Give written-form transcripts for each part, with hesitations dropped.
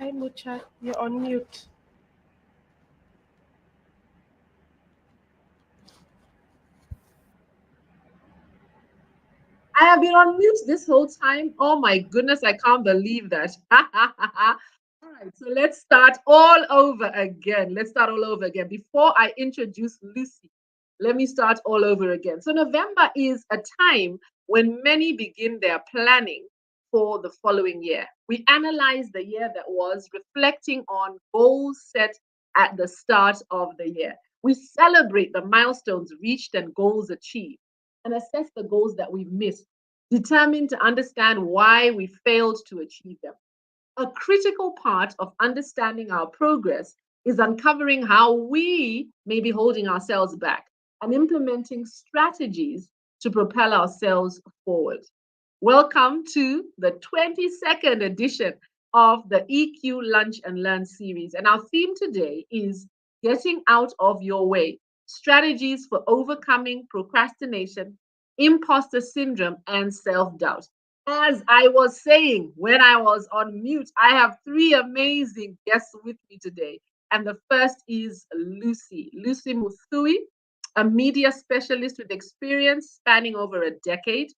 Hi, Mucha. You're on mute. I have been on mute this whole time. Oh my goodness, I can't believe that. All right, so let's start all over again. Let's start all over again. Before I introduce Lucy, let me start all over again. So, November is a time when many begin their planning for the following year. We analyze the year that was, reflecting on goals set at the start of the year. We celebrate the milestones reached and goals achieved and assess the goals that we've missed, determined to understand why we failed to achieve them. A critical part of understanding our progress is uncovering how we may be holding ourselves back and implementing strategies to propel ourselves forward. Welcome to the 22nd edition of the EQ Lunch and Learn series. And our theme today is getting out of your way, strategies for overcoming procrastination, imposter syndrome, and self doubt. As I was saying when I was on mute, I have three amazing guests with me today. And the first is Lucy, Lucy Muthui, a media specialist with experience spanning over a decade.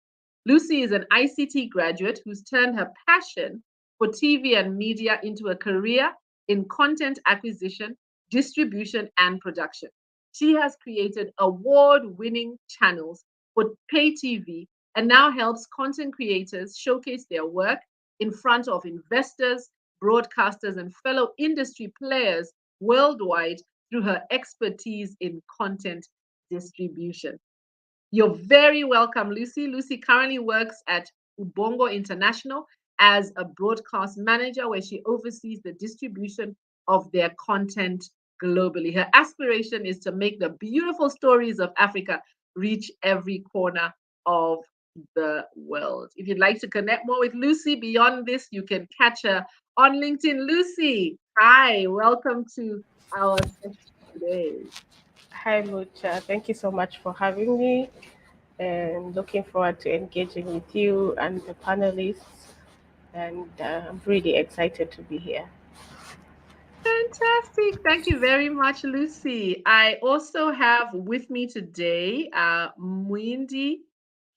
Lucy is an ICT graduate who's turned her passion for TV and media into a career in content acquisition, distribution, and production. She has created award winning channels for pay TV and now helps content creators showcase their work in front of investors, broadcasters, and fellow industry players worldwide through her expertise in content distribution. You're very welcome, Lucy. Lucy currently works at Ubongo International as a broadcast manager, where she oversees the distribution of their content globally. Her aspiration is to make the beautiful stories of Africa reach every corner of the world. If you'd like to connect more with Lucy beyond this, you can catch her on LinkedIn. Lucy, hi, welcome to our session today. Hi, Mucha. Thank you so much for having me and looking forward to engaging with you and the panelists. And I'm really excited to be here. Fantastic. Thank you very much, Lucy. I also have with me today Mwindi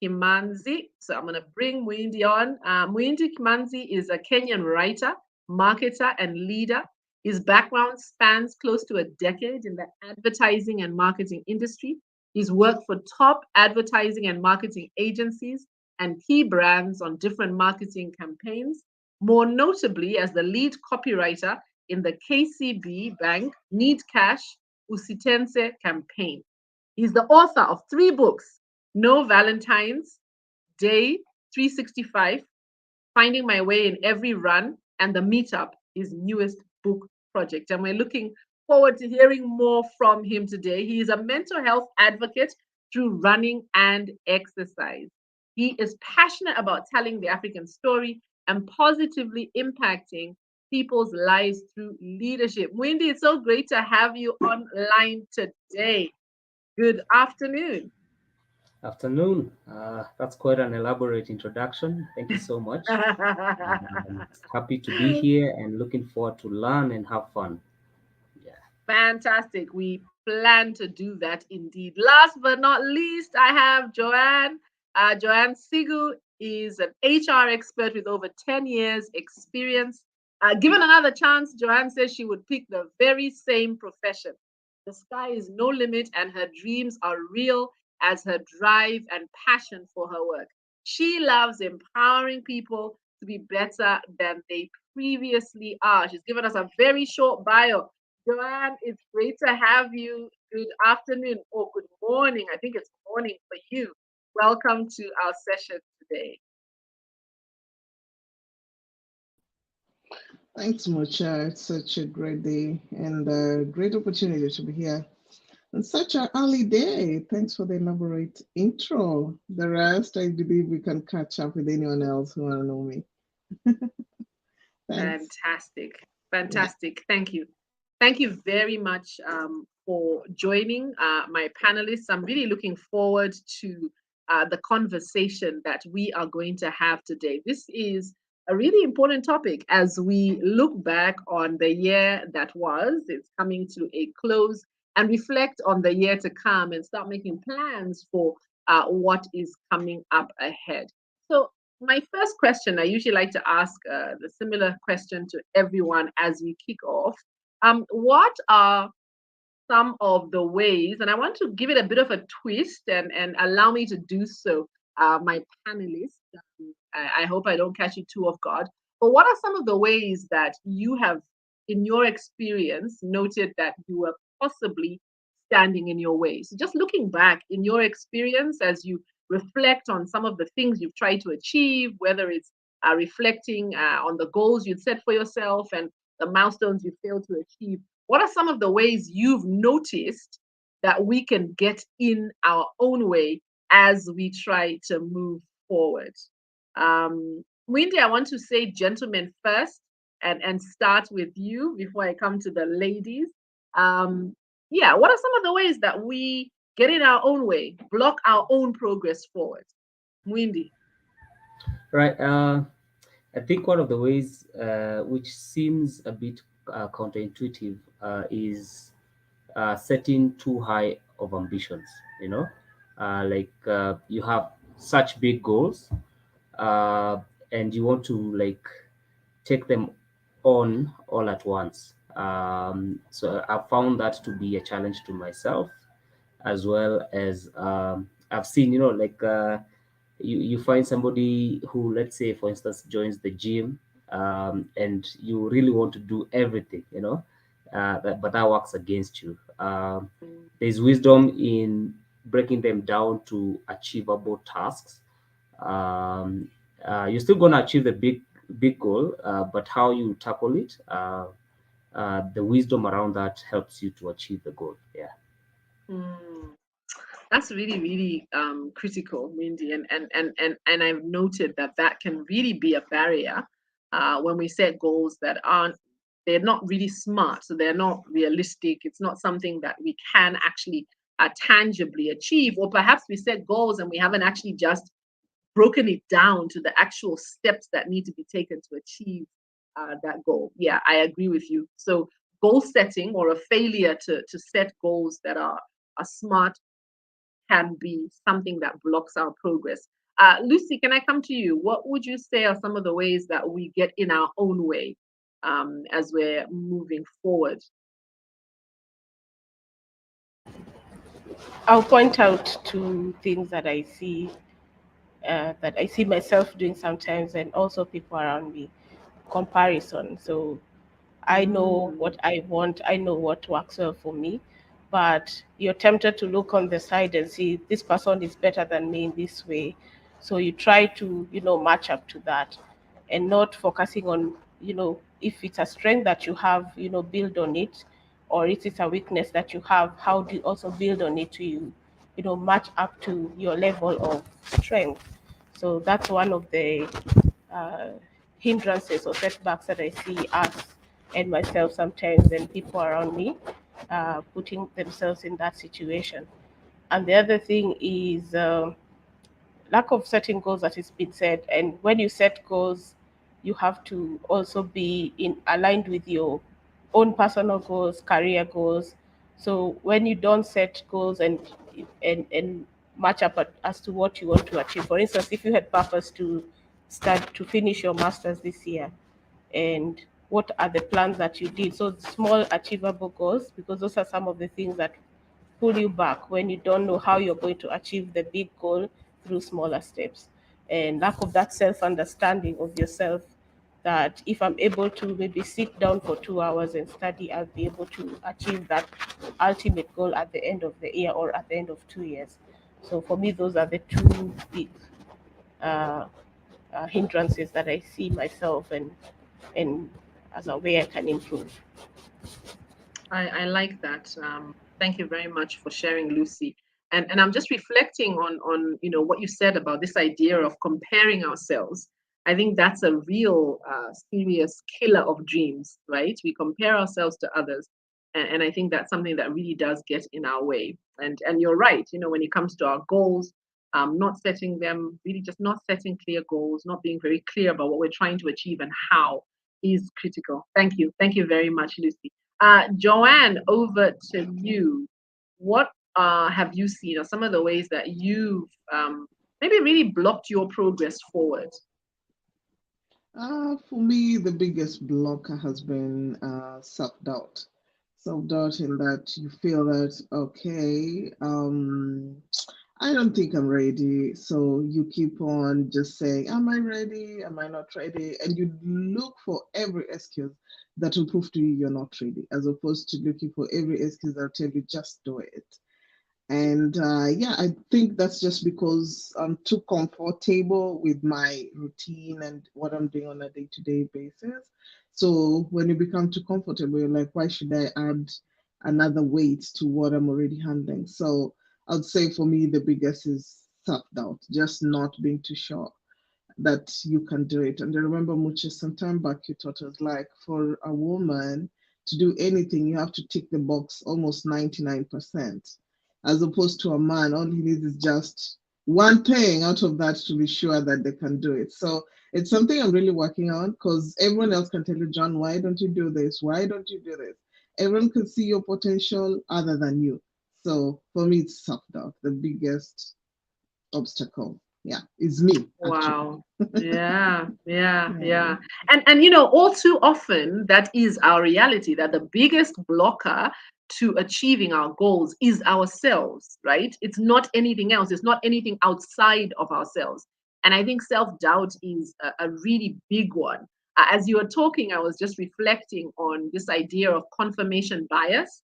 Kimanzi. So I'm going to bring Mwindi on. Mwindi Kimanzi is a Kenyan writer, marketer, and leader. His background spans close to a decade in the advertising and marketing industry. He's worked for top advertising and marketing agencies and key brands on different marketing campaigns, more notably as the lead copywriter in the KCB Bank Need Cash Usitense campaign. He's the author of three books: No Valentine's, Day 365, Finding My Way in Every Run, and The Meetup, his newest book project. And we're looking forward to hearing more from him today. He is a mental health advocate through running and exercise. He is passionate about telling the African story and positively impacting people's lives through leadership. Wendy, it's so great to have you online today. Good afternoon. Afternoon. That's quite an elaborate introduction. Thank you so much. Happy to be here and looking forward to learn and have fun. Yeah. Fantastic. We plan to do that indeed. Last but not least, I have Joanne. Joanne Sigu is an HR expert with over 10 years experience. Given another chance, Joanne says she would pick the very same profession. The sky is no limit, and her dreams are real as her drive and passion for her work. She loves empowering people to be better than they previously are. She's given us a very short bio. Joanne, it's great to have you. Good afternoon or good morning. I think it's morning for you. Welcome to our session today. Thanks, Mocha. It's such a great day and a great opportunity to be here on such an early day. Thanks for the elaborate intro. The rest, I believe we can catch up with anyone else who want to know me. Thanks. Fantastic. Yeah. Fantastic. Thank you. Thank you very much for joining my panelists. I'm really looking forward to the conversation that we are going to have today. This is a really important topic as we look back on the year that was. It's coming to a close and reflect on the year to come and start making plans for what is coming up ahead. So, my first question, I usually like to ask the similar question to everyone as we kick off. What are some of the ways, and I want to give it a bit of a twist and allow me to do so, my panelists. I hope I don't catch you too off guard. But what are some of the ways that you have, in your experience, noted that you were possibly standing in your way? So, just looking back in your experience as you reflect on some of the things you've tried to achieve, whether it's reflecting on the goals you'd set for yourself and the milestones you failed to achieve, what are some of the ways you've noticed that we can get in our own way as we try to move forward? Wendy, I want to say gentlemen first and start with you before I come to the ladies. Yeah, what are some of the ways that we get in our own way, block our own progress forward? Wendy. Right. I think one of the ways which seems a bit counterintuitive is setting too high of ambitions. You know, you have such big goals, uh, and you want to like take them on all at once. So I found that to be a challenge to myself, as well as I've seen, you find somebody who, let's say, for instance, joins the gym, and you really want to do everything, but that works against you. There's wisdom in breaking them down to achievable tasks. um, you're still going to achieve the big goal, but how you tackle it, the wisdom around that helps you to achieve the goal. Yeah. Mm. That's really, really critical, Mindy, and I've noted that that can really be a barrier when we set goals that aren't, they're not really smart, so they're not realistic. It's not something that we can actually tangibly achieve, or perhaps we set goals and we haven't actually just broken it down to the actual steps that need to be taken to achieve that goal. Yeah, I agree with you. So goal setting or a failure to set goals that are smart can be something that blocks our progress. Lucy, can I come to you? What would you say are some of the ways that we get in our own way as we're moving forward? I'll point out two things that I see myself doing sometimes, and also people around me. Comparison. So I know Mm, what I want, I know what works well for me, but you're tempted to look on the side and see this person is better than me in this way. So you try to, match up to that, and not focusing on, if it's a strength that you have, build on it, or if it's a weakness that you have, how do you also build on it to match up to your level of strength. So that's one of the uh, hindrances or setbacks that I see us and myself sometimes, and people around me putting themselves in that situation. And the other thing is lack of setting goals, that has been said. And when you set goals, you have to also be in aligned with your own personal goals, career goals. So when you don't set goals and match up as to what you want to achieve, for instance, if you had purpose to start to finish your masters this year, and what are the plans that you did, so small achievable goals, because those are some of the things that pull you back when you don't know how you're going to achieve the big goal through smaller steps. And lack of that self understanding of yourself, that if I'm able to maybe sit down for 2 hours and study, I'll be able to achieve that ultimate goal at the end of the year or at the end of 2 years. So for me, those are the two big uh, hindrances that I see myself, and as a way I can improve. I like that. Thank you very much for sharing, Lucy. And I'm just reflecting on what you said about this idea of comparing ourselves. I think that's a real serious killer of dreams, right? We compare ourselves to others, and I think that's something that really does get in our way. And you're right. When it comes to our goals, not setting them, really just not setting clear goals, not being very clear about what we're trying to achieve and how is critical. Thank you. Thank you very much, Lucy. Joanne, over to you. What have you seen, or some of the ways that you've maybe really blocked your progress forward? For me, the biggest blocker has been self-doubt. Self-doubt in that you feel that, okay, I don't think I'm ready. So you keep on just saying, am I ready? Am I not ready? And you look for every excuse that will prove to you you're not ready, as opposed to looking for every excuse that will tell you just do it. And yeah, I think that's just because I'm too comfortable with my routine and what I'm doing on a day to day basis. So when you become too comfortable, you're like, why should I add another weight to what I'm already handling? So I'd say for me, the biggest is self doubt, just not being too sure that you can do it. And I remember Muchi some time back you taught us like for a woman to do anything, you have to tick the box almost 99%, as opposed to a man, all he needs is just one thing out of that to be sure that they can do it. So it's something I'm really working on because everyone else can tell you, John, why don't you do this? Why don't you do this? Everyone can see your potential other than you. So for me, it's self doubt, the biggest obstacle. Yeah, is me actually. Wow. Yeah, yeah, Yeah. yeah. And all too often that is our reality, that the biggest blocker to achieving our goals is ourselves, right? It's not anything else. It's not anything outside of ourselves. And I think self-doubt is a really big one. As you were talking, I was just reflecting on this idea of confirmation bias.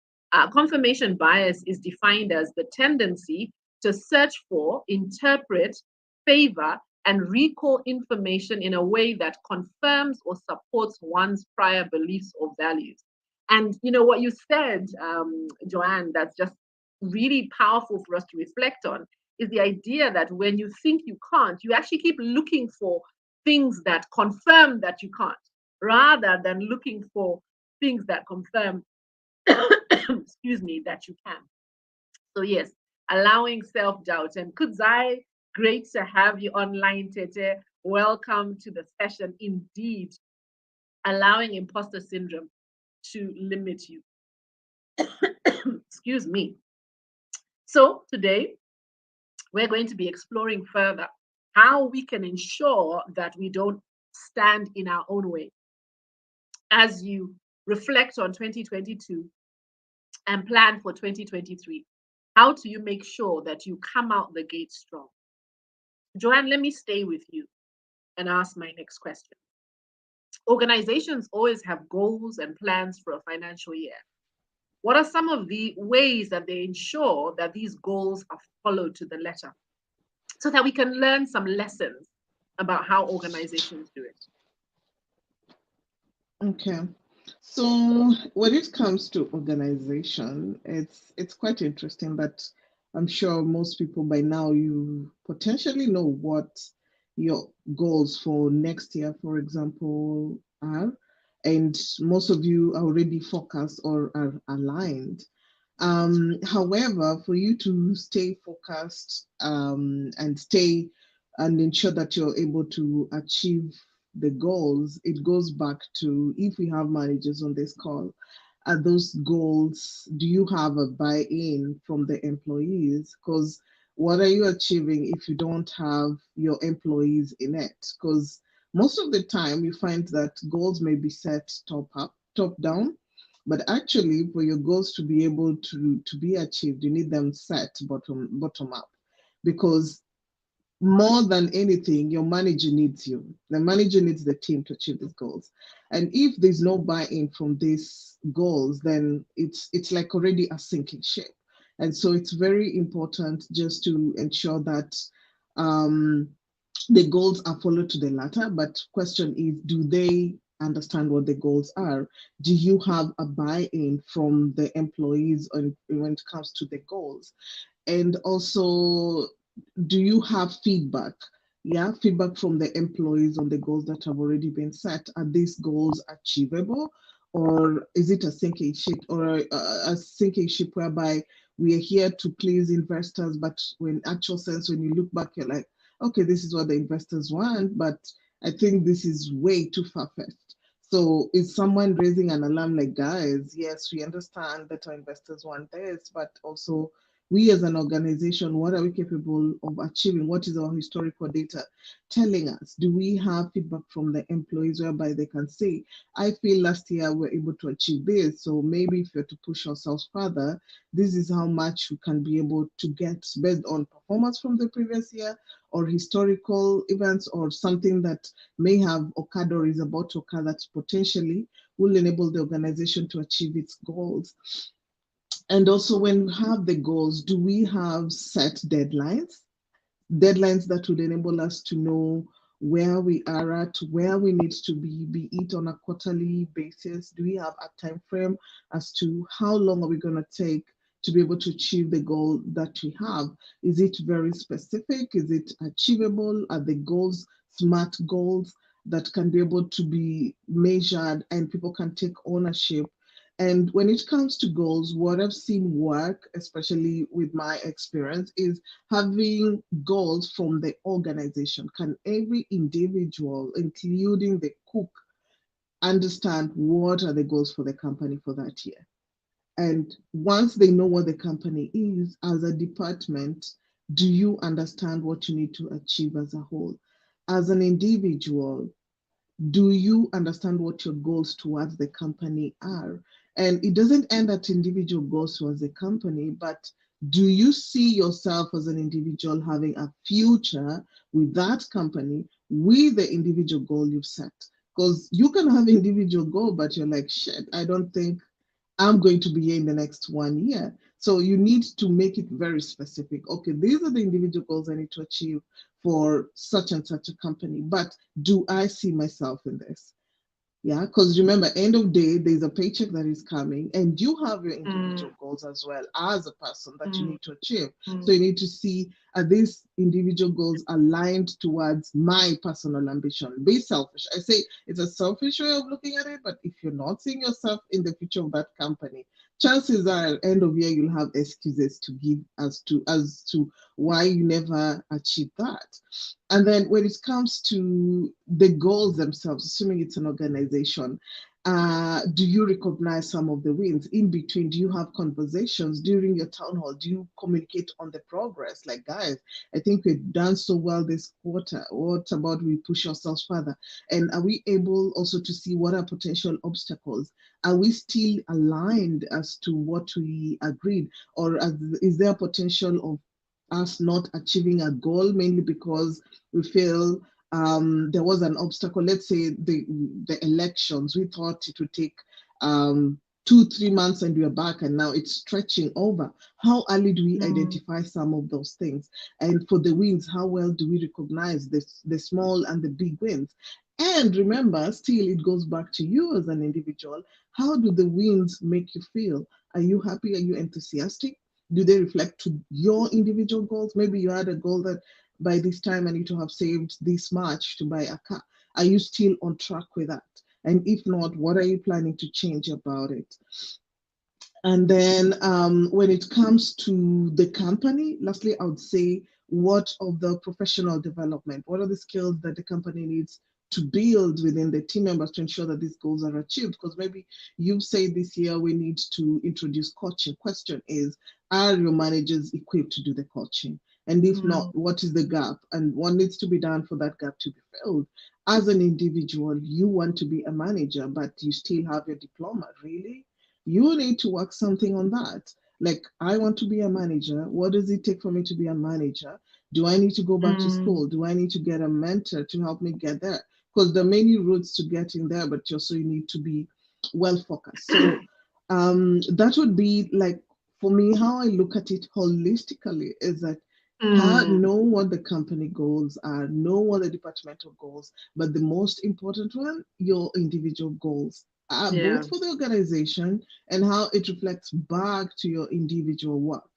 Confirmation bias is defined as the tendency to search for, interpret, favor, and recall information in a way that confirms or supports one's prior beliefs or values. And what you said, Joanne, that's just really powerful for us to reflect on is the idea that when you think you can't, you actually keep looking for things that confirm that you can't, rather than looking for things that confirm, excuse me, that you can. So yes, allowing self-doubt. And Kudzai, great to have you online, Tete. Welcome to the session. Indeed, allowing imposter syndrome to limit you. Excuse me. So today we're going to be exploring further how we can ensure that we don't stand in our own way. As you reflect on 2022 and plan for 2023, how do you make sure that you come out the gate strong? Joanne, let me stay with you and ask my next question. Organizations always have goals and plans for a financial year. What are some of the ways that they ensure that these goals are followed to the letter so that we can learn some lessons about how organizations do it? Okay. So when it comes to organization, it's quite interesting that I'm sure most people by now you potentially know what your goals for next year, for example, are, and most of you are already focused or are aligned. However, for you to stay focused and stay and ensure that you're able to achieve the goals, it goes back to if we have managers on this call, are those goals, do you have a buy in from the employees? Because what are you achieving if you don't have your employees in it? Because most of the time you find that goals may be set top up, top down, but actually, for your goals to be able to be achieved, you need them set bottom up, because more than anything, your manager needs you. The manager needs the team to achieve these goals. And if there's no buy-in from these goals, then it's like already a sinking ship. And so it's very important just to ensure that um, the goals are followed to the latter. But question is, do they understand what the goals are? Do you have a buy-in from the employees when it comes to the goals? And also, do you have feedback? Yeah, feedback from the employees on the goals that have already been set. Are these goals achievable? Or is it a sinking ship, or a sinking ship whereby we are here to please investors, but when actual sense, when you look back, you're like, okay, this is what the investors want, but I think this is way too far-fetched. So is someone raising an alarm like, guys, yes, we understand that our investors want this, but also we as an organization, what are we capable of achieving? What is our historical data telling us? Do we have feedback from the employees whereby they can say, I feel last year we're able to achieve this, so maybe if you're to push ourselves further, this is how much we can be able to get based on performance from the previous year or historical events or something that may have occurred or is about to occur that potentially will enable the organization to achieve its goals. And also, when we have the goals, do we have set deadlines? Deadlines that would enable us to know where we are at, where we need to be it on a quarterly basis? Do we have a time frame as to how long are we going to take to be able to achieve the goal that we have? Is it very specific? Is it achievable? Are the goals smart goals that can be able to be measured and people can take ownership? And when it comes to goals, what I've seen work, especially with my experience, is having goals from the organization. Can every individual, including the cook, understand what are the goals for the company for that year? And once they know what the company is as a department, do you understand what you need to achieve as a whole? As an individual, do you understand what your goals towards the company are? And it doesn't end at individual goals towards the company, but do you see yourself as an individual having a future with that company with the individual goal you've set? Because you can have individual goal, but you're like, shit, I don't think I'm going to be here in the next 1 year. So you need to make it very specific. Okay, these are the individual goals I need to achieve for such and such a company. But do I see myself in this? Yeah, because remember, end of day, there's a paycheck that is coming, and you have your Mm, individual goals as well as a person that you mm, need to achieve. So mm, you need to see, are these individual goals aligned towards my personal ambition? Be selfish. I say it's a selfish way of looking at it, but if you're not seeing yourself in the future of that company, chances are end of year you'll have excuses to give as to why you never achieved that. And then when it comes to the goals themselves, assuming it's an organization, do you recognize some of the wins in between? Do you have conversations during your town hall? Do you communicate on the progress? Like, guys, I think we've done so well this quarter. What about we push ourselves further? And are we able also to see what are potential obstacles? Are we still aligned as to what we agreed? Or is there potential of us not achieving a goal mainly because we feel there was an obstacle. Let's say the elections. We thought it would take 2, 3 months and we are back, and now it's stretching over. How early do we mm, identify some of those things? And for the wins, how well do we recognize the small and the big wins? And remember, still, it goes back to you as an individual. How do the wins make you feel? Are you happy? Are you enthusiastic? Do they reflect to your individual goals? Maybe you had a goal that by this time I need to have saved this much to buy a car. Are you still on track with that? And if not, what are you planning to change about it? And then when it comes to the company, lastly, I would say what of the professional development? What are the skills that the company needs to build within the team members to ensure that these goals are achieved? Because maybe you say this year we need to introduce coaching. Question is, are your managers equipped to do the coaching? And if not, mm, what is the gap? And what needs to be done for that gap to be filled? As an individual, you want to be a manager, but you still have your diploma. Really? You need to work something on that. Like, I want to be a manager. What does it take for me to be a manager? Do I need to go back to mm, school? Do I need to get a mentor to help me get there? Because there are many routes to getting there, but also you need to be well focused. So that would be like, for me, how I look at it holistically is that mm. know what the company goals are, know what the departmental goals, but the most important one, your individual goals, Yeah. both for the organization and how it reflects back to your individual work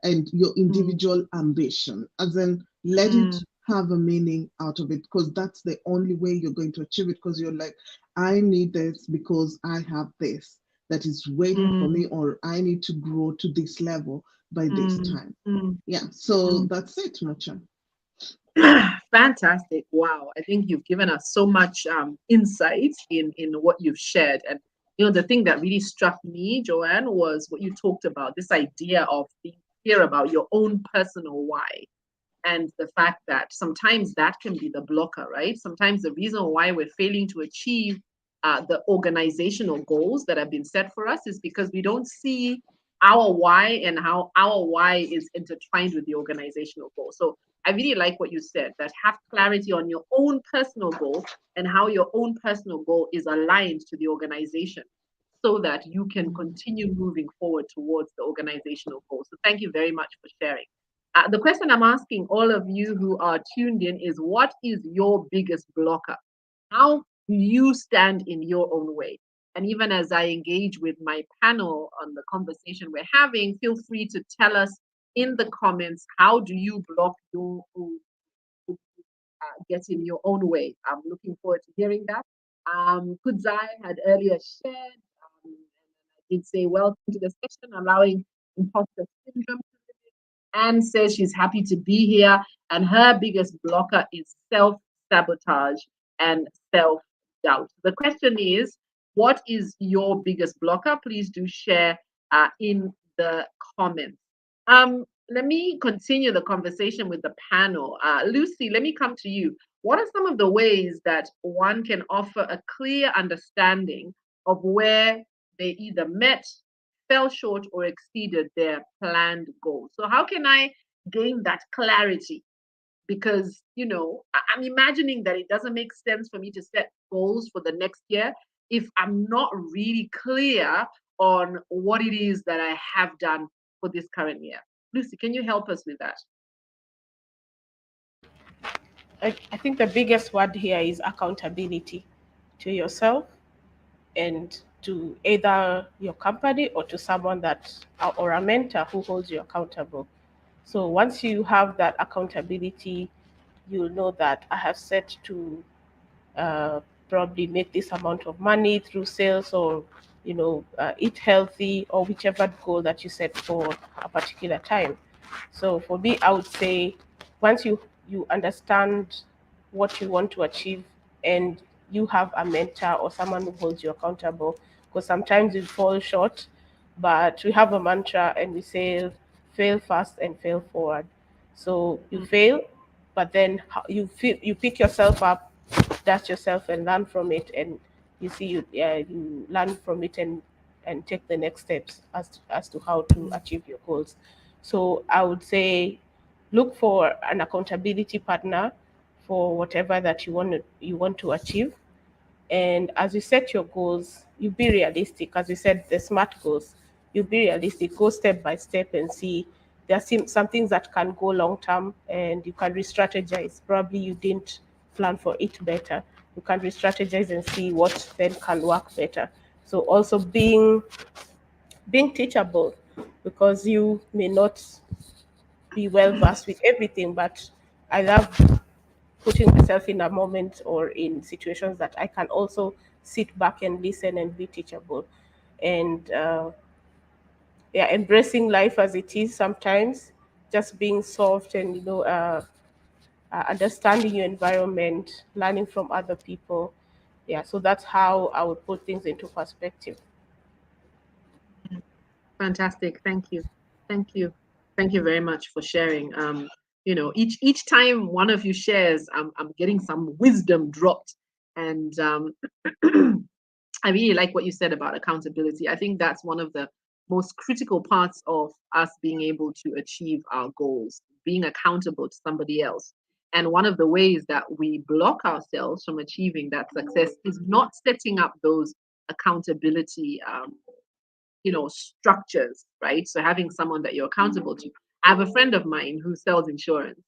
and your Mm, individual ambition. As in, let it mm, have a meaning out of it, because that's the only way you're going to achieve it. Because you're like, I need this because I have this that is waiting for mm, me, or I need to grow to this level. by this Mm, time. mm, Yeah, so mm. that's it, Macha. Fantastic. Wow. I think you've given us so much insight in what you've shared. And, the thing that really struck me, Joanne, was what you talked about, this idea of being clear about your own personal why. And the fact that sometimes that can be the blocker, right? Sometimes the reason why we're failing to achieve the organizational goals that have been set for us is because we don't see our why and how our why is intertwined with the organizational goal. So I really like what you said, that have clarity on your own personal goal and how your own personal goal is aligned to the organization so that you can continue moving forward towards the organizational goal. So thank you very much for sharing. The question I'm asking all of you who are tuned in is, what is your biggest blocker? How do you stand in your own way? And even as I engage with my panel on the conversation we're having, feel free to tell us in the comments, how do you block your own, get in your own way? I'm looking forward to hearing that. Kudzai had earlier shared, and I did say, welcome to the session, allowing imposter syndrome. Anne says she's happy to be here, and her biggest blocker is self sabotage and self doubt. The question is, what is your biggest blocker? Please do share in the comments. Let me continue the conversation with the panel. Lucy, let me come to you. What are some of the ways that one can offer a clear understanding of where they either met, fell short, or exceeded their planned goals? So, how can I gain that clarity? Because, I'm imagining that it doesn't make sense for me to set goals for the next year if I'm not really clear on what it is that I have done for this current year. Lucy, can you help us with that? I think the biggest word here is accountability to yourself and to either your company or to someone that or a mentor who holds you accountable. So once you have that accountability, you'll know that I have set to uh, probably make this amount of money through sales, or eat healthy, or whichever goal that you set for a particular time. So for me, I would say once you understand what you want to achieve, and you have a mentor or someone who holds you accountable, because sometimes we fall short, but we have a mantra and we say fail fast and fail forward. So you fail, but then you pick yourself up, dust yourself, and learn from it, and you learn from it, and take the next steps as to how to achieve your goals. So I would say look for an accountability partner for whatever that you want to achieve. And as you set your goals, you be realistic. As you said, the SMART goals, you be realistic, go step by step and see. There are some things that can go long term, and you can re strategize. Probably you didn't plan for it better. You can re strategize and see what then can work better. So also being teachable, because you may not be well versed with everything, but I love putting myself in a moment or in situations that I can also sit back and listen and be teachable. And yeah, embracing life as it is sometimes, just being soft, and understanding your environment, learning from other people. Yeah, so that's how I would put things into perspective. Fantastic. Thank you. Thank you. Thank you very much for sharing. Each time one of you shares, I'm getting some wisdom dropped. And I really like what you said about accountability. I think that's one of the most critical parts of us being able to achieve our goals, being accountable to somebody else. And one of the ways that we block ourselves from achieving that success is not setting up those accountability structures, right? So having someone that you're accountable to. I have a friend of mine who sells insurance,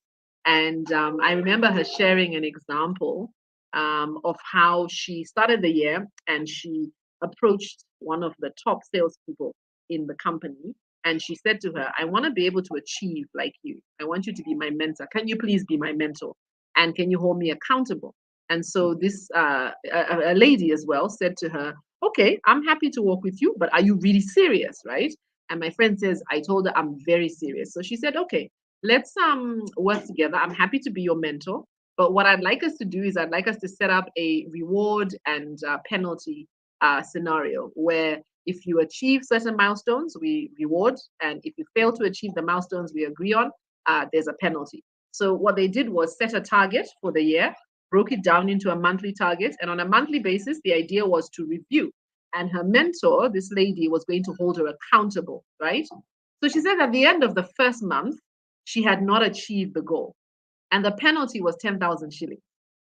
and I remember her sharing an example of how she started the year, and she approached one of the top salespeople in the company, and she said to her, "I want to be able to achieve like you. I want you to be my mentor. Can you please be my mentor? And can you hold me accountable?" And so this a lady as well said to her, "Okay, I'm happy to work with you, but are you really serious?" Right? And my friend says, I told her I'm very serious. So she said, okay, let's work together. I'm happy to be your mentor. But what I'd like us to do is I'd like us to set up a reward and penalty scenario where if you achieve certain milestones, we reward. And if you fail to achieve the milestones we agree on, there's a penalty. So what they did was set a target for the year, broke it down into a monthly target. And on a monthly basis, the idea was to review. And her mentor, this lady, was going to hold her accountable, right? So she said at the end of the first month, she had not achieved the goal. And the penalty was 10,000 shillings,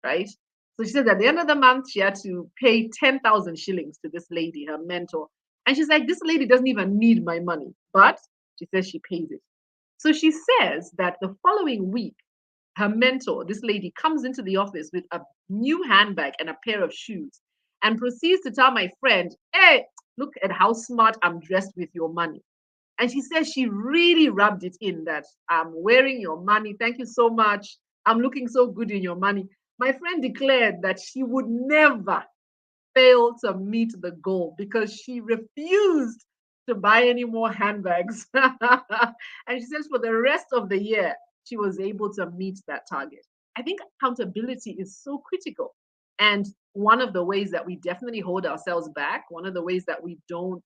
right? So she said at the end of the month, she had to pay 10,000 shillings to this lady, her mentor. And she's like, this lady doesn't even need my money, but she says she pays it. So she says that the following week, her mentor, this lady, comes into the office with a new handbag and a pair of shoes and proceeds to tell my friend, hey, look at how smart I'm dressed with your money. And she says she really rubbed it in that I'm wearing your money. Thank you so much. I'm looking so good in your money. My friend declared that she would never fail to meet the goal because she refused to buy any more handbags. And she says for the rest of the year, she was able to meet that target. I think accountability is so critical. And one of the ways that we definitely hold ourselves back, one of the ways that we don't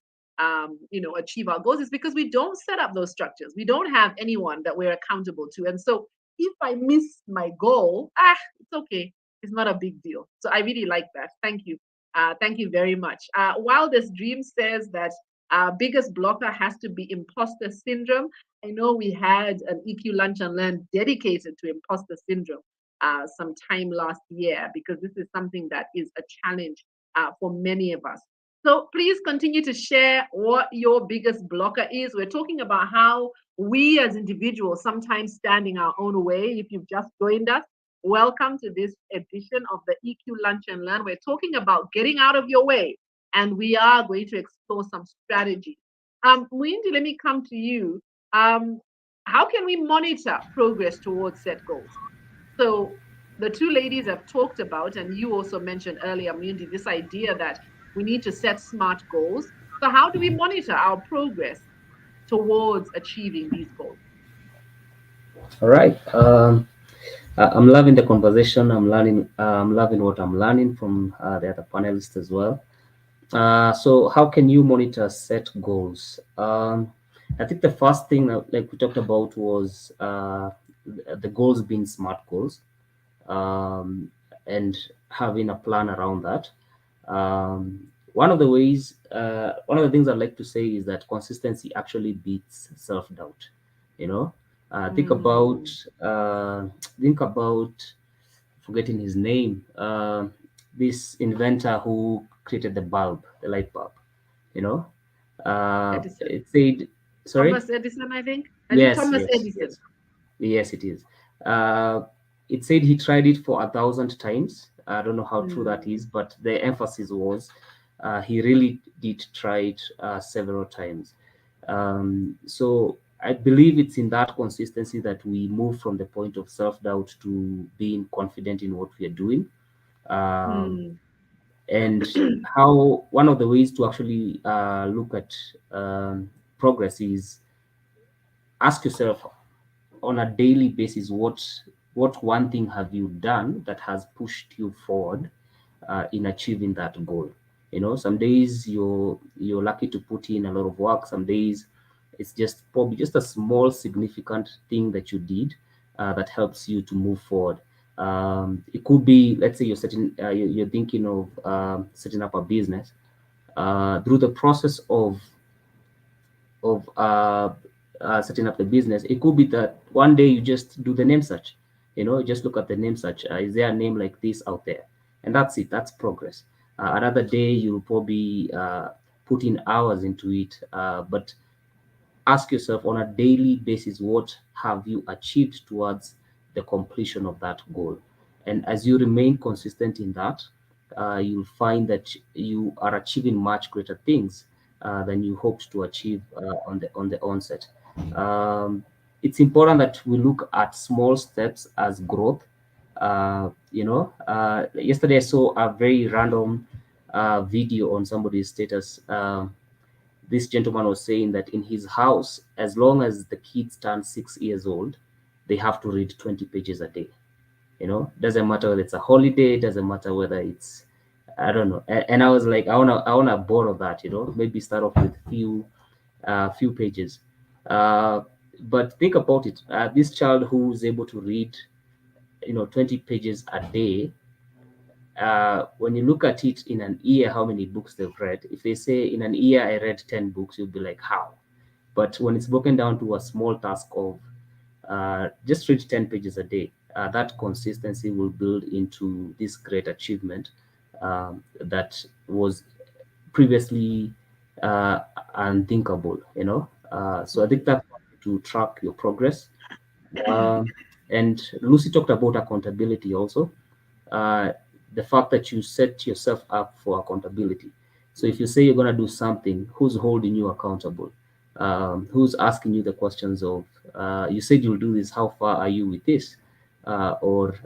achieve our goals is because we don't set up those structures. We don't have anyone that we're accountable to. And so if I miss my goal, it's okay. It's not a big deal. So I really like that. Thank you. Thank you very much. While this dream says that our biggest blocker has to be imposter syndrome, I know we had an EQ Lunch and Learn dedicated to imposter syndrome some time last year because this is something that is a challenge for many of us. So please continue to share what your biggest blocker is. We're talking about how we as individuals sometimes stand in our own way. If you've just joined us, welcome to this edition of the EQ Lunch and Learn. We're talking about getting out of your way, and we are going to explore some strategies. Muindi, let me come to you. How can we monitor progress towards set goals? So the two ladies have talked about, and you also mentioned earlier, Muindi, this idea that we need to set smart goals. So how do we monitor our progress towards achieving these goals? All right. I'm loving the conversation. I'm learning. I'm loving what I'm learning from the other panelists as well. So how can you monitor set goals? I think the first thing like we talked about was the goals being smart goals, and having a plan around that. One of the ways, one of the things I'd like to say is that consistency actually beats self-doubt. You know, uh, think about Mm, uh, think about forgetting his name. This inventor who created the bulb, the light bulb. You know, Edison. it said, sorry. Thomas Edison, I think. Is it Yes, Thomas yes, Edison? yes. Yes, it is. Uh, it said he tried it for 1,000 times. I don't know how true that Mm, is, but the emphasis was he really did try it several times. So I believe it's in that consistency that we move from the point of self doubt to being confident in what we are doing. Um, mm, and how one of the ways to actually look at progress is ask yourself on a daily basis what one thing have you done that has pushed you forward in achieving that goal. You know, some days you're lucky to put in a lot of work, some days it's just probably just a small significant thing that you did that helps you to move forward. It could be, let's say you're setting you're thinking of setting up a business. Through the process of setting up the business, it could be that one day you just do the name search. You know, just look at the name search. Is there a name like this out there? And that's it. That's progress. Another day you'll probably put in hours into it, but ask yourself on a daily basis, what have you achieved towards the completion of that goal? And as you remain consistent in that, you'll find that you are achieving much greater things than you hoped to achieve on the onset. It's important that we look at small steps as growth. Yesterday I saw a very random video on somebody's status. this gentleman was saying that in his house, as long as the kids turn 6 years old, they have to read 20 pages a day. Doesn't matter whether it's a holiday, doesn't matter whether it's, I don't know. And I was like, I wanna borrow that, maybe start off with few pages. uh, but think about it. This child who's able to read 20 pages a day, when you look at it in an year, how many books they've read. If they say in an year I read 10 books, you'll be like, how? But when it's broken down to a small task of just read 10 pages a day, that consistency will build into this great achievement that was previously uh, unthinkable. So I think that to track your progress. um, and Lucy talked about accountability also. uh, the fact that you set yourself up for accountability. So if you say you're going to do something, who's holding you accountable? Who's asking you the questions of, you said you'll do this, how far are you with this? Or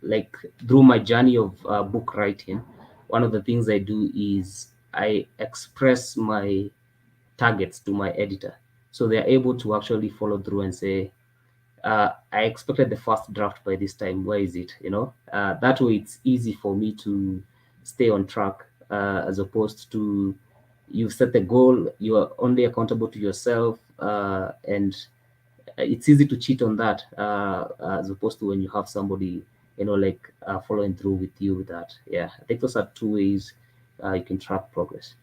like through my journey of book writing, one of the things I do is I express my targets to my editor. So they're able to actually follow through and say, I expected the first draft by this time. Where is it? That way it's easy for me to stay on track, as opposed to you've set the goal, you are only accountable to yourself, and it's easy to cheat on that, as opposed to when you have somebody, like following through with you with that. Yeah, I think those are two ways you can track progress.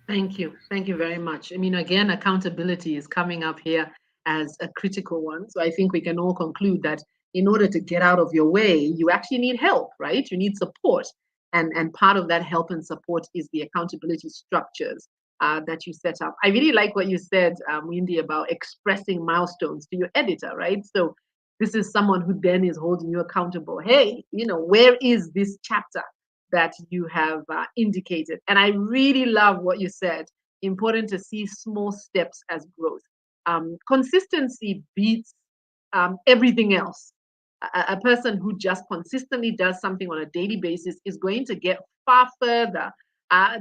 Thank you. Thank you very much. I mean, again, accountability is coming up here as a critical one. So I think we can all conclude that in order to get out of your way, you actually need help, right? You need support. And part of that help and support is the accountability structures that you set up. I really like what you said, Wendy, about expressing milestones to your editor, right? So this is someone who then is holding you accountable. Hey, where is this chapter that you have indicated? And I really love what you said. Important to see small steps as growth. Consistency beats everything else. A person who just consistently does something on a daily basis is going to get far further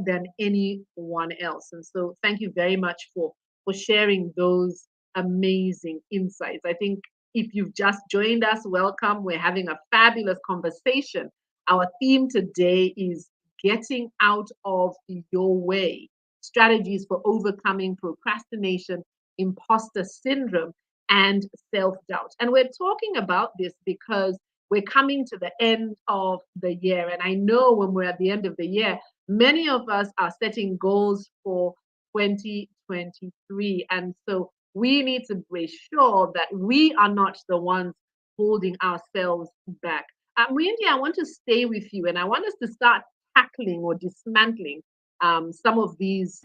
than anyone else. And so, thank you very much for sharing those amazing insights. I think if you've just joined us, welcome. We're having a fabulous conversation. Our theme today is getting out of your way, strategies for overcoming procrastination, imposter syndrome, and self doubt. And we're talking about this because we're coming to the end of the year. And I know when we're at the end of the year, many of us are setting goals for 2023. And so we need to be sure that we are not the ones holding ourselves back. Wendy, I want to stay with you and I want us to start tackling or dismantling some of these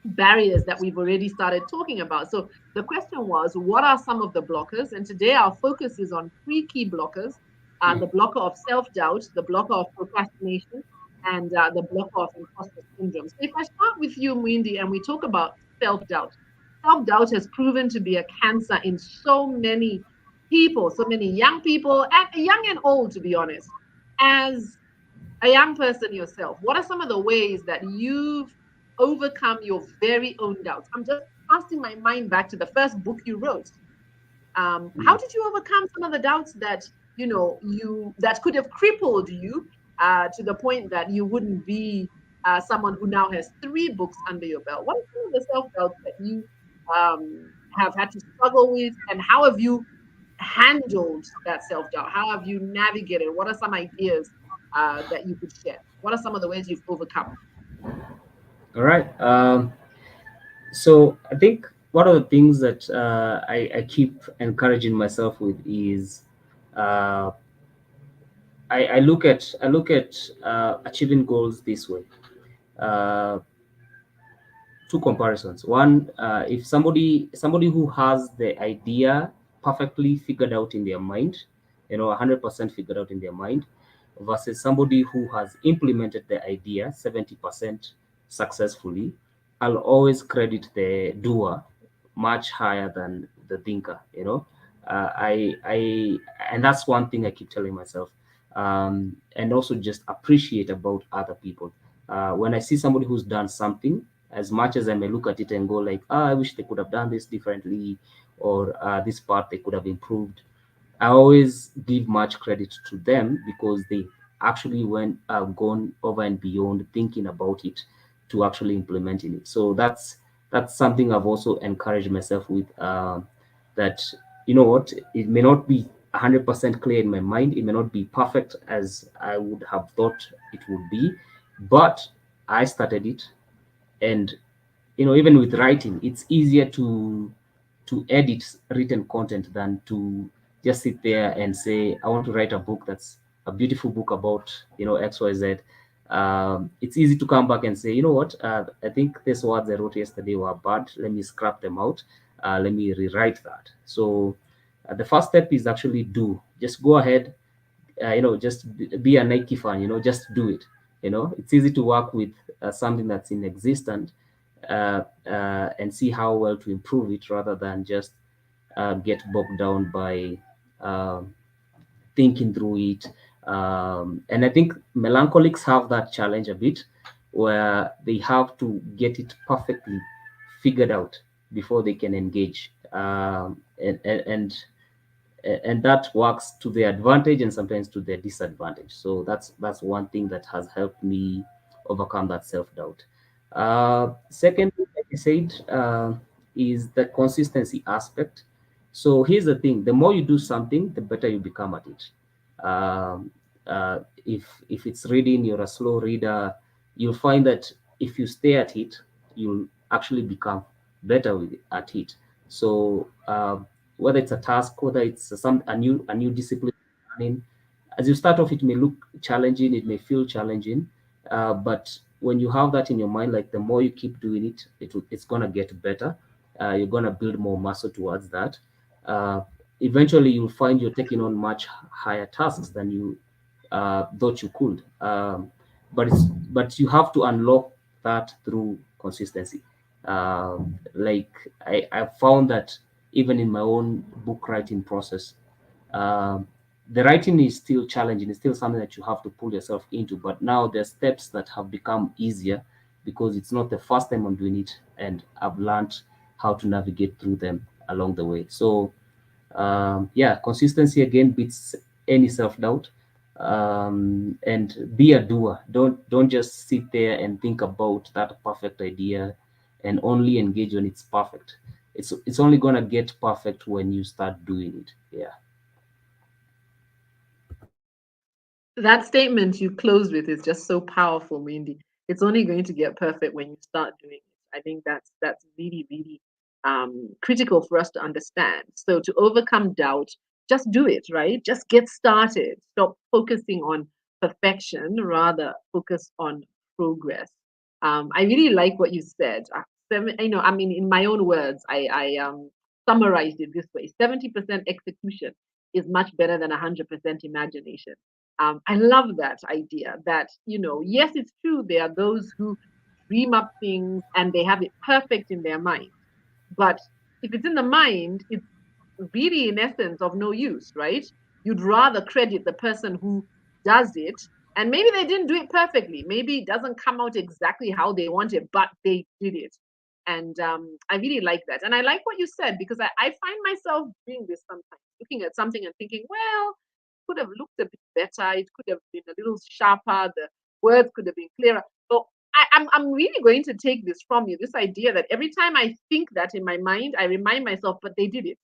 barriers that we've already started talking about. So the question was, what are some of the blockers? And today our focus is on three key blockers: the blocker of self-doubt, the blocker of procrastination, and the blocker of imposter syndrome. So if I start with you, Mwindi, and we talk about self-doubt, self-doubt has proven to be a cancer in so many people, so many young people, and young and old, to be honest. As a young person yourself, what are some of the ways that you've overcome your very own doubts? I'm just casting my mind back to the first book you wrote. How did you overcome some of the doubts that you that could have crippled you to the point that you wouldn't be someone who now has three books under your belt? What are some of the self doubts that you have had to struggle with, and how have you handled that self doubt? How have you navigated? What are some ideas that you could share? What are some of the ways you've overcome? All right. So I think one of the things that I keep encouraging myself with is, uh, I look at achieving goals this way. Uh, Two comparisons. One, if somebody who has the idea perfectly figured out in their mind, 100% figured out in their mind, versus somebody who has implemented the idea 70% successfully, I'll always credit the doer much higher than the thinker. And that's one thing I keep telling myself. and also just appreciate about other people. When I see somebody who's done something, as much as I may look at it and go like, ah, I wish they could have done this differently, or this part they could have improved, I always give much credit to them because they actually went gone over and beyond thinking about it to actually implementing it. So that's something I've also encouraged myself with. That, you know what, it may not be 100% clear in my mind, it may not be perfect as I would have thought it would be, but I started it. And even with writing, it's easier to edit written content than to just sit there and say, I want to write a book that's a beautiful book about XYZ. It's easy to come back and say, you know what, I think these words I wrote yesterday were bad, let me scrap them out, let me rewrite that. So the first step is actually do just go ahead, just be a Nike fan, just do it. It's easy to work with something that's in existence, and see how well to improve it rather than just get bogged down by um thinking through it. And I think melancholics have that challenge a bit, where they have to get it perfectly figured out before they can engage. And that works to their advantage and sometimes to their disadvantage. So that's one thing that has helped me overcome that self-doubt. Second, like I said, is the consistency aspect. So here's the thing: the more you do something, the better you become at it. If it's reading, you're a slow reader, you'll find that if you stay at it, you'll actually become better at it. So whether it's a task, whether it's a new discipline learning, as you start off, it may look challenging, it may feel challenging, but when you have that in your mind, like the more you keep doing it, it's gonna get better. You're gonna build more muscle towards that. Uh, Eventually, you'll find you're taking on much higher tasks than you thought you could. But you have to unlock that through consistency. Like I found that even in my own book writing process, um, the writing is still challenging. It's still something that you have to pull yourself into. But now there's steps that have become easier because it's not the first time I'm doing it, and I've learned how to navigate through them along the way. So yeah, consistency again beats any self-doubt. And be a doer. Don't just sit there and think about that perfect idea and only engage when it's perfect. It's only gonna get perfect when you start doing it. Yeah. That statement you closed with is just so powerful, Mindy. It's only going to get perfect when you start doing it. I think that's really, really critical for us to understand. So to overcome doubt, just do it, right? Just get started. Stop focusing on perfection, rather focus on progress. I really like what you said. I mean, in my own words, I summarized it this way: 70% execution is much better than 100% imagination. I love that idea that, yes, it's true, there are those who dream up things and they have it perfect in their mind. But if it's in the mind, it's really, in essence, of no use, right? You'd rather credit the person who does it. And maybe they didn't do it perfectly. Maybe it doesn't come out exactly how they want it, but they did it. And I really like that. And I like what you said because I find myself doing this sometimes, looking at something and thinking, well, could have looked a bit better. It could have been a little sharper. The words could have been clearer. But I'm really going to take this from you, this idea that every time I think that in my mind, I remind myself, but they did it.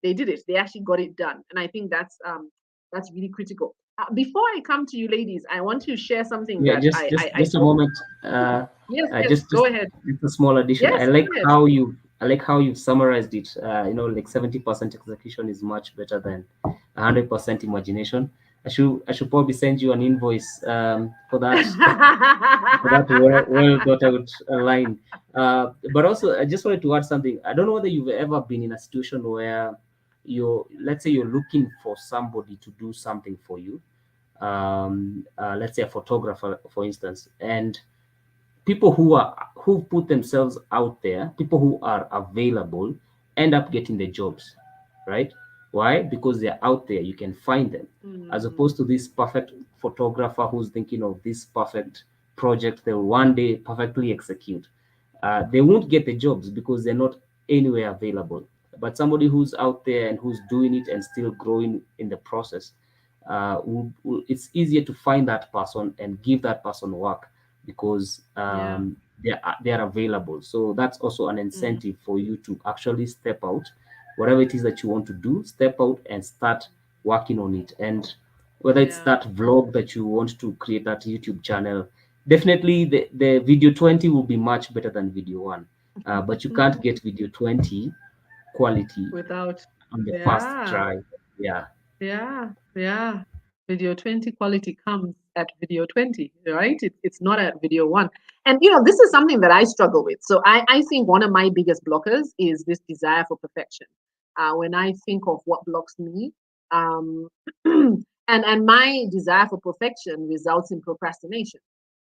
They did it. They actually got it done. And I think that's really critical. Before I come to you, ladies, I want to share something Yeah, that just I just I, I just a saw. moment. Yes, I yes, just go ahead. It's a small addition. Yes, go ahead. I like how you've summarized it. Like 70% execution is much better than 100% imagination. I should probably send you an invoice for that for that well thought out line. But also, I just wanted to add something. I don't know whether you've ever been in a situation where let's say you're looking for somebody to do something for you, let's say a photographer, for instance, and people who put themselves out there, people who are available, end up getting the jobs, right? Why? Because they're out there, you can find them, as Mm. opposed to this perfect photographer who's thinking of this perfect project they'll one day perfectly execute. They won't get the jobs because they're not anywhere available. But somebody who's out there and who's doing it and still growing in the process, it's easier to find that person and give that person work because Yeah. they're available. So that's also an Mm. incentive for you to actually step out, whatever it is that you want to do, step out and start working on it. And whether it's Yeah. that vlog that you want to create, that YouTube channel, definitely the video 20 will be much better than video one. But you can't get video 20 quality Without, on the first yeah. try. Yeah. Yeah, yeah. Video 20 quality comes at video 20, right? It's not at video one. And this is something that I struggle with. So I think one of my biggest blockers is this desire for perfection. When I think of what blocks me, um, and my desire for perfection results in procrastination.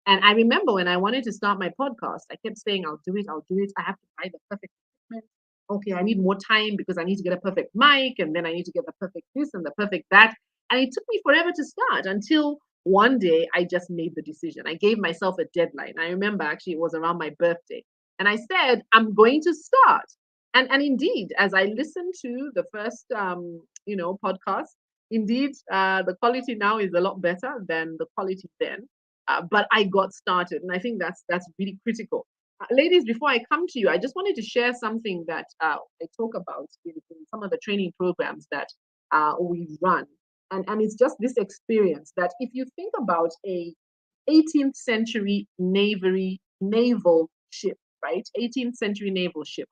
And I remember when I wanted to start my podcast, I kept saying, I'll do it, I'll do it. I have to buy the perfect equipment. Okay, I need more time because I need to get a perfect mic and then I need to get the perfect this and the perfect that. And it took me forever to start until one day I just made the decision. I gave myself a deadline. I remember actually it was around my birthday. And I said, I'm going to start. And indeed, as I listened to the first podcast, indeed the quality now is a lot better than the quality then. But I got started, and I think that's really critical. Ladies, before I come to you, I just wanted to share something that I talk about in some of the training programs that we run. And it's just this experience that if you think about a 18th century naval ship, right? 18th century naval ship.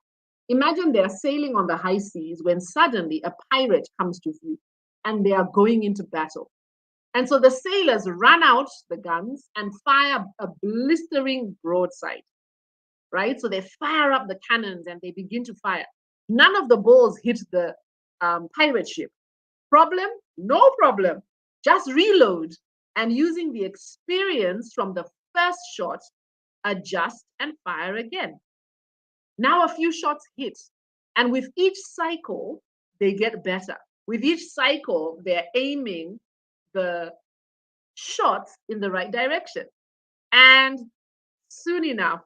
Imagine they're sailing on the high seas when suddenly a pirate comes to view and they are going into battle. And so the sailors run out the guns and fire a blistering broadside, right? So they fire up the cannons and they begin to fire. None of the balls hit the pirate ship. Problem? No problem. Just reload and using the experience from the first shot, adjust and fire again. Now a few shots hit, and with each cycle, they get better. With each cycle, they're aiming the shots in the right direction. And soon enough,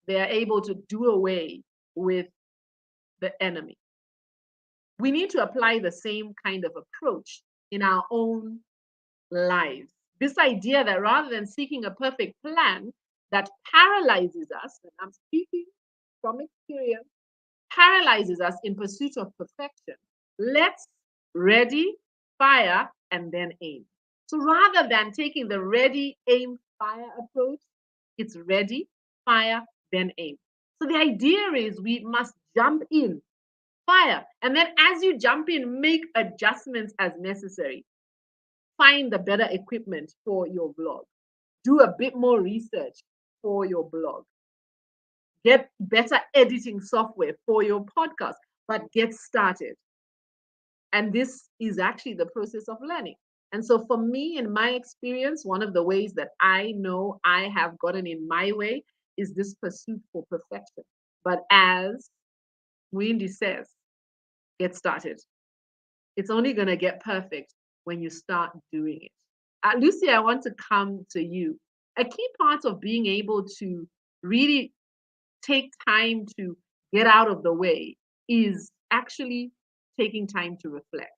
they are able to do away with the enemy. We need to apply the same kind of approach in our own lives. This idea that rather than seeking a perfect plan that paralyzes us, and I'm speaking from experience, paralyzes us in pursuit of perfection. Let's ready, fire, and then aim. So rather than taking the ready, aim, fire approach, it's ready, fire, then aim. So the idea is we must jump in, fire, and then as you jump in, make adjustments as necessary. Find the better equipment for your blog. Do a bit more research for your blog. Get better editing software for your podcast, but get started. And this is actually the process of learning. And so, for me, in my experience, one of the ways that I know I have gotten in my way is this pursuit for perfection. But as Wendy says, get started. It's only going to get perfect when you start doing it. Lucy, I want to come to you. A key part of being able to really take time to get out of the way is actually taking time to reflect.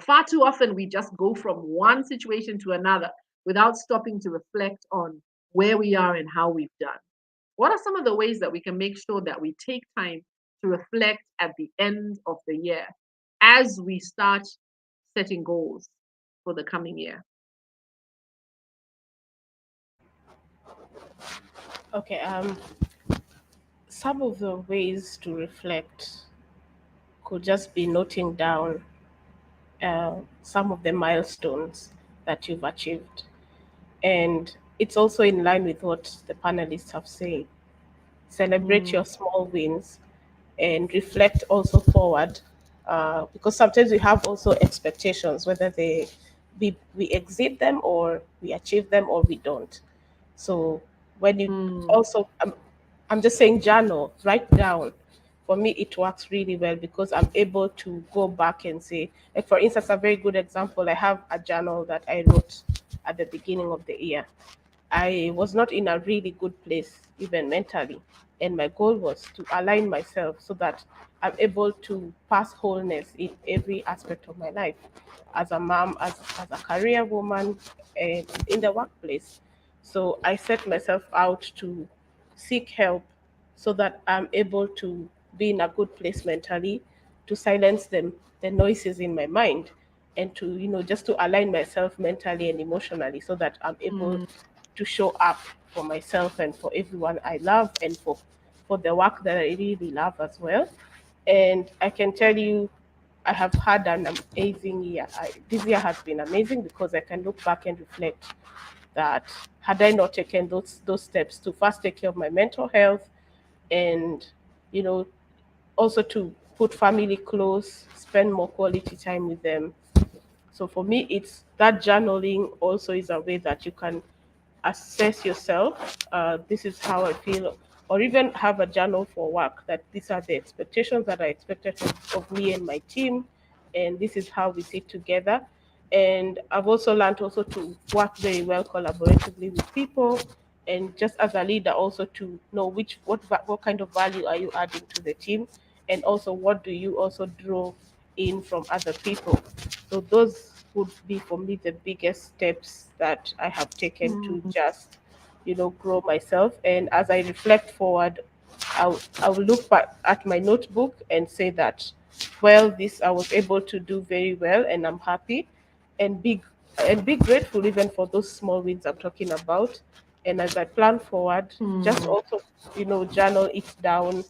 Far too often we just go from one situation to another without stopping to reflect on where we are and how we've done. What are some of the ways that we can make sure that we take time to reflect at the end of the year as we start setting goals for the coming year? Okay, some of the ways to reflect could just be noting down some of the milestones that you've achieved. And it's also in line with what the panelists have said. Celebrate Mm, your small wins and reflect also forward, because sometimes we have also expectations, whether we exceed them or we achieve them or we don't. So when you mm, also, I'm just saying, journal, write down for me it works really well because I'm able to go back and say, like for instance, a very good example, I have a journal that I wrote at the beginning of the year. I was not in a really good place, even mentally. And my goal was to align myself so that I'm able to pass wholeness in every aspect of my life as a mom, as a career woman, and in the workplace. So I set myself out to seek help so that I'm able to be in a good place mentally, to silence the noises in my mind, and to, just to align myself mentally and emotionally so that I'm able mm, to show up for myself and for everyone I love, and for the work that I really love as well. And I can tell you, I have had an amazing year. This year has been amazing because I can look back and reflect that had I not taken those steps to first take care of my mental health, and you know also to put family close, spend more quality time with them. So for me, it's that journaling also is a way that you can assess yourself. This is how I feel, or even have a journal for work that these are the expectations that are expected of me and my team, and this is how we sit together. And I've also learned also to work very well collaboratively with people, and just as a leader also to know what kind of value are you adding to the team, and also what do you also draw in from other people. So those would be for me the biggest steps that I have taken to mm, just, grow myself. And as I reflect forward, I'll look back at my notebook and say that, well, this I was able to do very well, and I'm happy, and be grateful even for those small wins I'm talking about. And as I plan forward, just mm, also, journal it down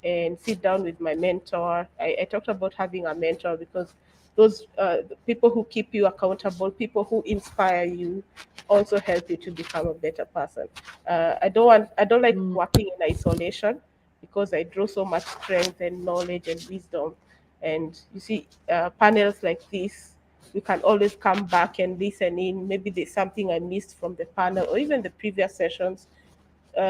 and sit down with my mentor. I talked about having a mentor because those the people who keep you accountable, people who inspire you, also help you to become a better person. I don't like mm, working in isolation because I draw so much strength and knowledge and wisdom. And you see, panels like this, you can always come back and listen in. Maybe there's something I missed from the panel or even the previous sessions.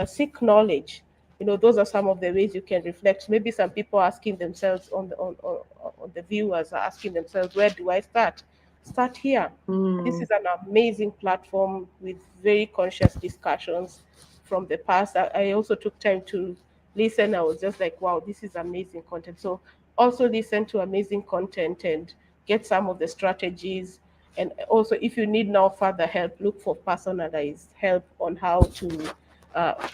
Seek knowledge. Those are some of the ways you can reflect. Maybe some people are asking themselves on the viewers are asking themselves, where do I start? Start here. This mm, is an amazing platform with very conscious discussions from the past. I also took time to listen. I was just like, wow, this is amazing content. So also listen to amazing content and get some of the strategies. And also, if you need now further help, look for personalized help on how to uh,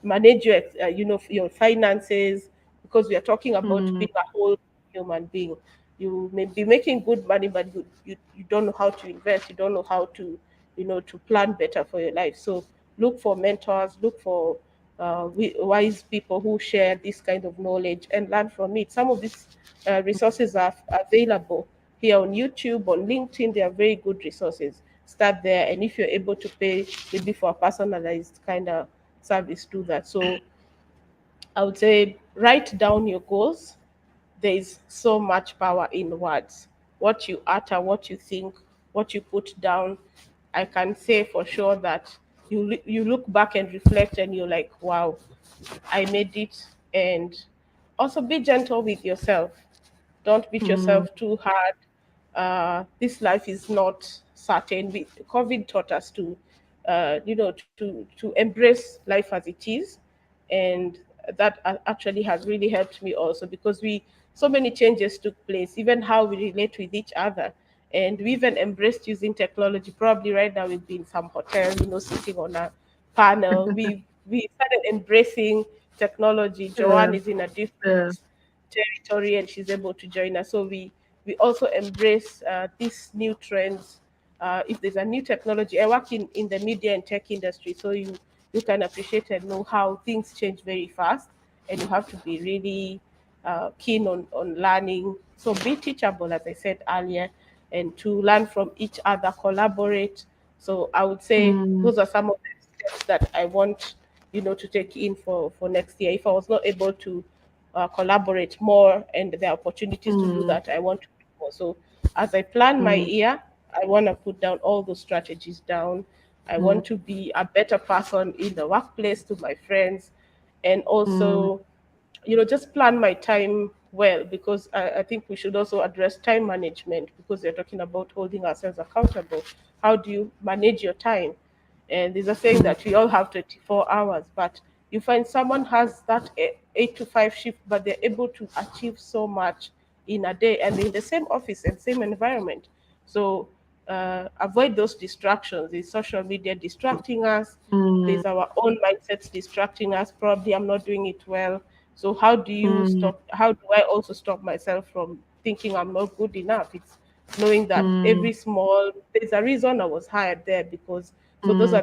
manage your finances, because we are talking about mm, being a whole human being. You may be making good money, but you don't know how to invest, you don't know how to to plan better for your life. So look for mentors, look for wise people who share this kind of knowledge and learn from it. Some of these resources are available here on YouTube, on LinkedIn. They are very good resources. Start there, and if you're able to pay maybe for a personalized kind of service, do that. So I would say write down your goals. There is so much power in words. What you utter, what you think, what you put down. I can say for sure that you look back and reflect, and you're like, wow, I made it. And also be gentle with yourself. Don't beat mm, yourself too hard. This life is not certain. COVID taught us to, to embrace life as it is, and that actually has really helped me also, because we so many changes took place, even how we relate with each other, and we even embraced using technology. Probably right now we've been in some hotel, sitting on a panel. We started embracing technology. yeah, Joanne is in a yeah, different territory and she's able to join us. So we also embrace these new trends. If there's a new technology, I work in the media and tech industry, so you can appreciate and know how things change very fast, and you have to be really keen on learning. So be teachable, as I said earlier, and to learn from each other, collaborate. So I would say mm, those are some of the steps that I want to take in for next year. If I was not able to collaborate more, and there are opportunities to do mm, that, I want to do more. So as I plan my mm, year, I want to put down all those strategies down. I mm, want to be a better person in the workplace, to my friends, and mm, also just plan my time well, because I think we should also address time management, because they're talking about holding ourselves accountable. How do you manage your time? And there's a saying Mm, that we all have 24 hours, but you find someone has that 8 to 5 shift, but they're able to achieve so much in a day and in the same office and same environment. So avoid those distractions. Is social media distracting us? mm, There's our own mindsets distracting us. Probably I'm not doing it well. So how do you mm, stop? How do I also stop myself from thinking I'm not good enough? It's knowing that mm, every small there's a reason I was hired there, because so those mm, are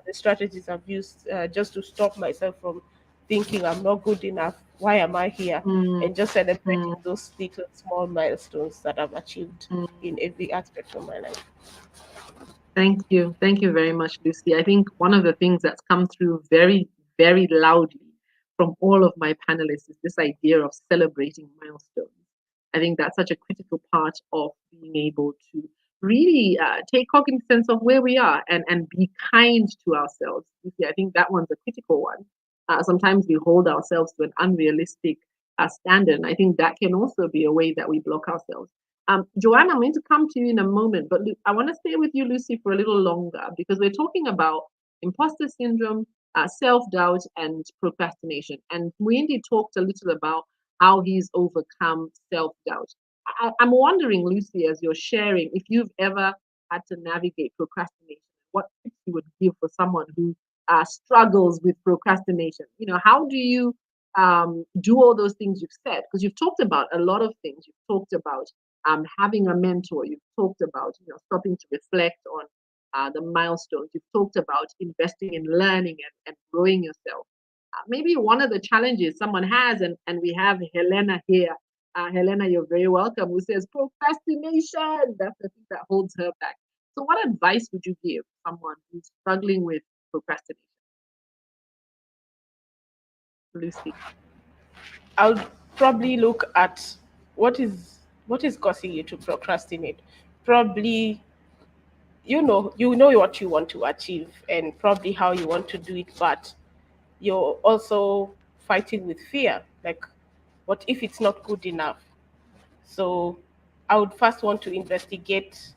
the strategies I've used just to stop myself from thinking I'm not good enough. Why am I here? mm, And just celebrating mm, those little small milestones that I've achieved mm. in every aspect of my life. Thank you. Thank you very much, Lucy. I think one of the things that's come through very, very loudly from all of my panelists is this idea of celebrating milestones. I think that's such a critical part of being able to really take cognizance of where we are and be kind to ourselves. Lucy, I think that one's a critical one. Sometimes we hold ourselves to an unrealistic standard, and I think that can also be a way that we block ourselves. Joanne, I'm going to come to you in a moment, but I want to stay with you, Lucy, for a little longer because we're talking about imposter syndrome, self doubt, and procrastination. And Muindi talked a little about how he's overcome self doubt. I'm wondering, Lucy, as you're sharing, if you've ever had to navigate procrastination, what tips you would give for someone who struggles with procrastination? How do you do all those things you've said? Because you've talked about a lot of things. You've talked about having a mentor. You've talked about stopping to reflect on the milestones. You've talked about investing in learning and growing yourself. Maybe one of the challenges someone has, and we have Helena here. Helena, you're very welcome. Who says procrastination? That's the thing that holds her back. So, what advice would you give someone who's struggling with procrastination, Lucy? I'll probably look at what is what is causing you to procrastinate. Probably you know what you want to achieve and probably how you want to do it, but you're also fighting with fear. Like, what if it's not good enough? So I would first want to investigate,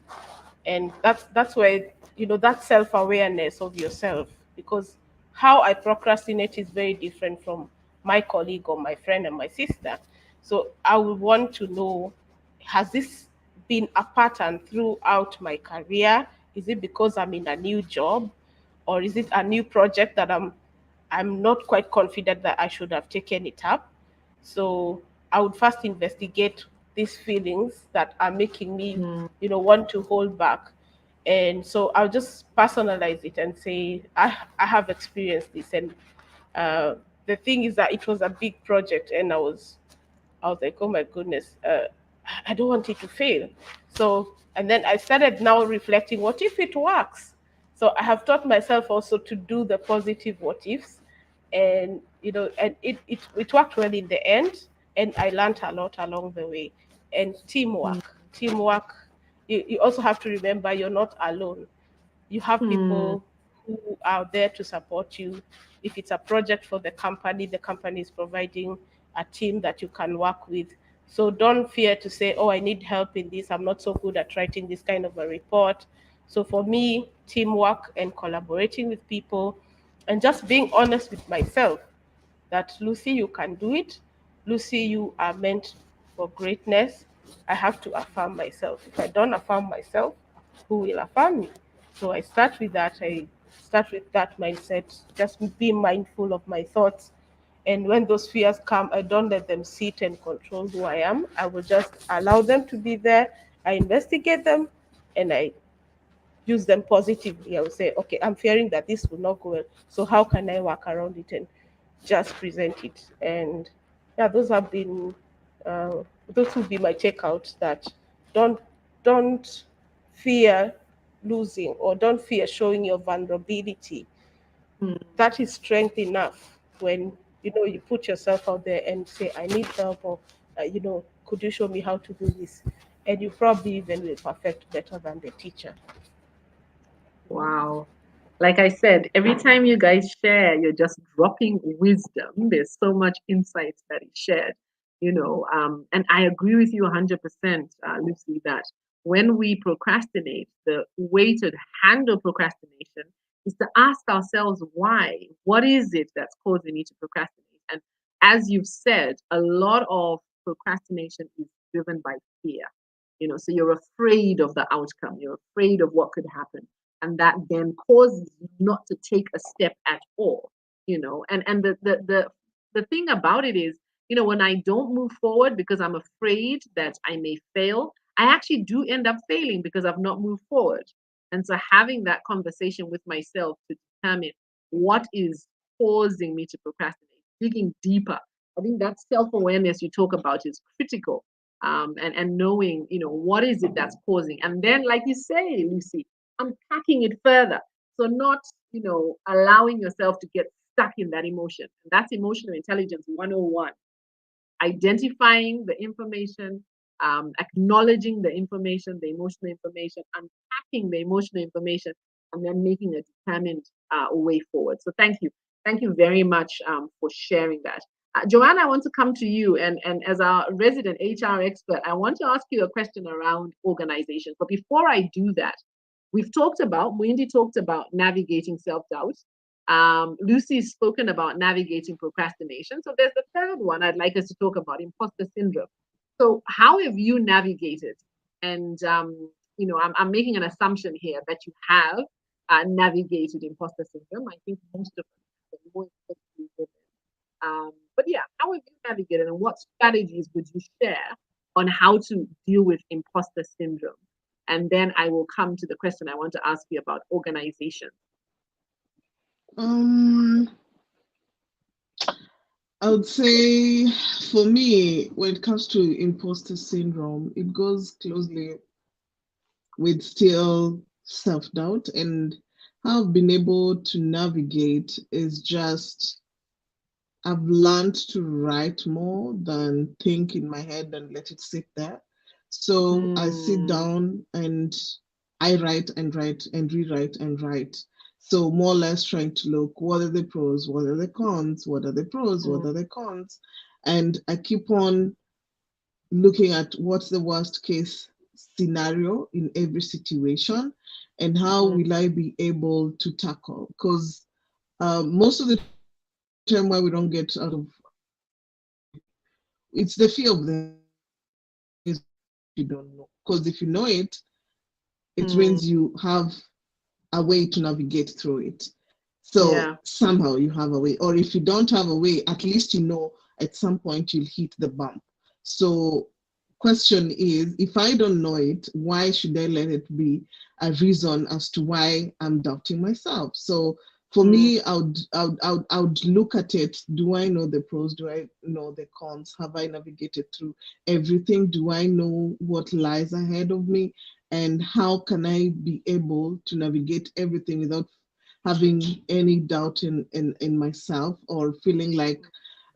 and that's where that self-awareness of yourself, because how I procrastinate is very different from my colleague or my friend and my sister. So I would want to know, has this been a pattern throughout my career? Is it because I'm in a new job, or is it a new project that I'm not quite confident that I should have taken it up? So I would first investigate these feelings that are making me, Mm, want to hold back. And so I'll just personalize it and say, I have experienced this. And uh, the thing is that it was a big project, and I was like, oh my goodness, I don't want it to fail. So, and then I started now reflecting, what if it works? So I have taught myself also to do the positive what ifs, and and it worked well in the end, and I learned a lot along the way. And mm, teamwork. You also have to remember you're not alone. You have mm, people who are there to support you. If it's a project for the company is providing a team that you can work with. So don't fear to say, oh, I need help in this. I'm not so good at writing this kind of a report. So for me, teamwork and collaborating with people and just being honest with myself that, Lucy, you can do it. Lucy, you are meant for greatness. I have to affirm myself. If I don't affirm myself, who will affirm me? So I start with that. I start with that mindset. Just be mindful of my thoughts. And when those fears come, I don't let them sit and control who I am. I will just allow them to be there. I investigate them, and I use them positively. I will say, okay, I'm fearing that this will not go well. So how can I work around it and just present it? And yeah, uh, those would be my takeouts. That don't don't fear losing, or don't fear showing your vulnerability. mm. That is strength enough when you put yourself out there and say, I need help, or could you show me how to do this? And you probably even will perfect better than the teacher. Wow. Like I said, every time you guys share, you're just dropping wisdom. There's so much insight that is shared, and I agree with you 100%, Lucy, that when we procrastinate, the way to handle procrastination is to ask ourselves why. What is it that's causing me to procrastinate? And as you've said, a lot of procrastination is driven by fear. So you're afraid of the outcome, you're afraid of what could happen, and that then causes you not to take a step at all. And the thing about it is, when I don't move forward because I'm afraid that I may fail, I actually do end up failing because I've not moved forward. And so having that conversation with myself to determine what is causing me to procrastinate, digging deeper. I think that self-awareness you talk about is critical. And knowing, what is it that's causing. And then, like you say, Lucy, unpacking it further. So not, allowing yourself to get stuck in that emotion. And that's emotional intelligence 101. Identifying the information, acknowledging the information, the emotional information, unpacking the emotional information, and then making a determined way forward. So thank you. Thank you very much for sharing that. Joanna, I want to come to you. And as our resident HR expert, I want to ask you a question around organization. But before I do that, Wendy talked about navigating self doubt. Lucy's spoken about navigating procrastination. So there's the third one I'd like us to talk about, imposter syndrome. So how have you navigated? And I'm making an assumption here that you have navigated imposter syndrome. I think most of us have, more especially women. But yeah, how have you navigated, and what strategies would you share on how to deal with imposter syndrome? And then I will come to the question I want to ask you about organization. Um, I would say for me, when it comes to imposter syndrome, it goes closely with still self doubt. And how I've been able to navigate is just I've learned to write more than think in my head and let it sit there. So I sit Mm, down and I write and write and rewrite and write. So more or less trying to look what are the pros, what are the cons, what are the pros, what mm, are the cons. And I keep on looking at what's the worst case scenario in every situation and how mhm, will I be able to tackle. Because most of the time why we don't get out of it's the fear of the unknown. You don't know what you don't know. Because if you know it, it means mm, you have a way to navigate through it. So yeah. somehow you have a way. Or if you don't have a way, at least you know at some point you'll hit the bump. So question is, if I don't know it, why should I let it be a reason as to why I'm doubting myself? So for Mm, me, I would look at it. Do I know the pros? Do I know the cons? Have I navigated through everything? Do I know what lies ahead of me? And how can I be able to navigate everything without having any doubt in myself or feeling like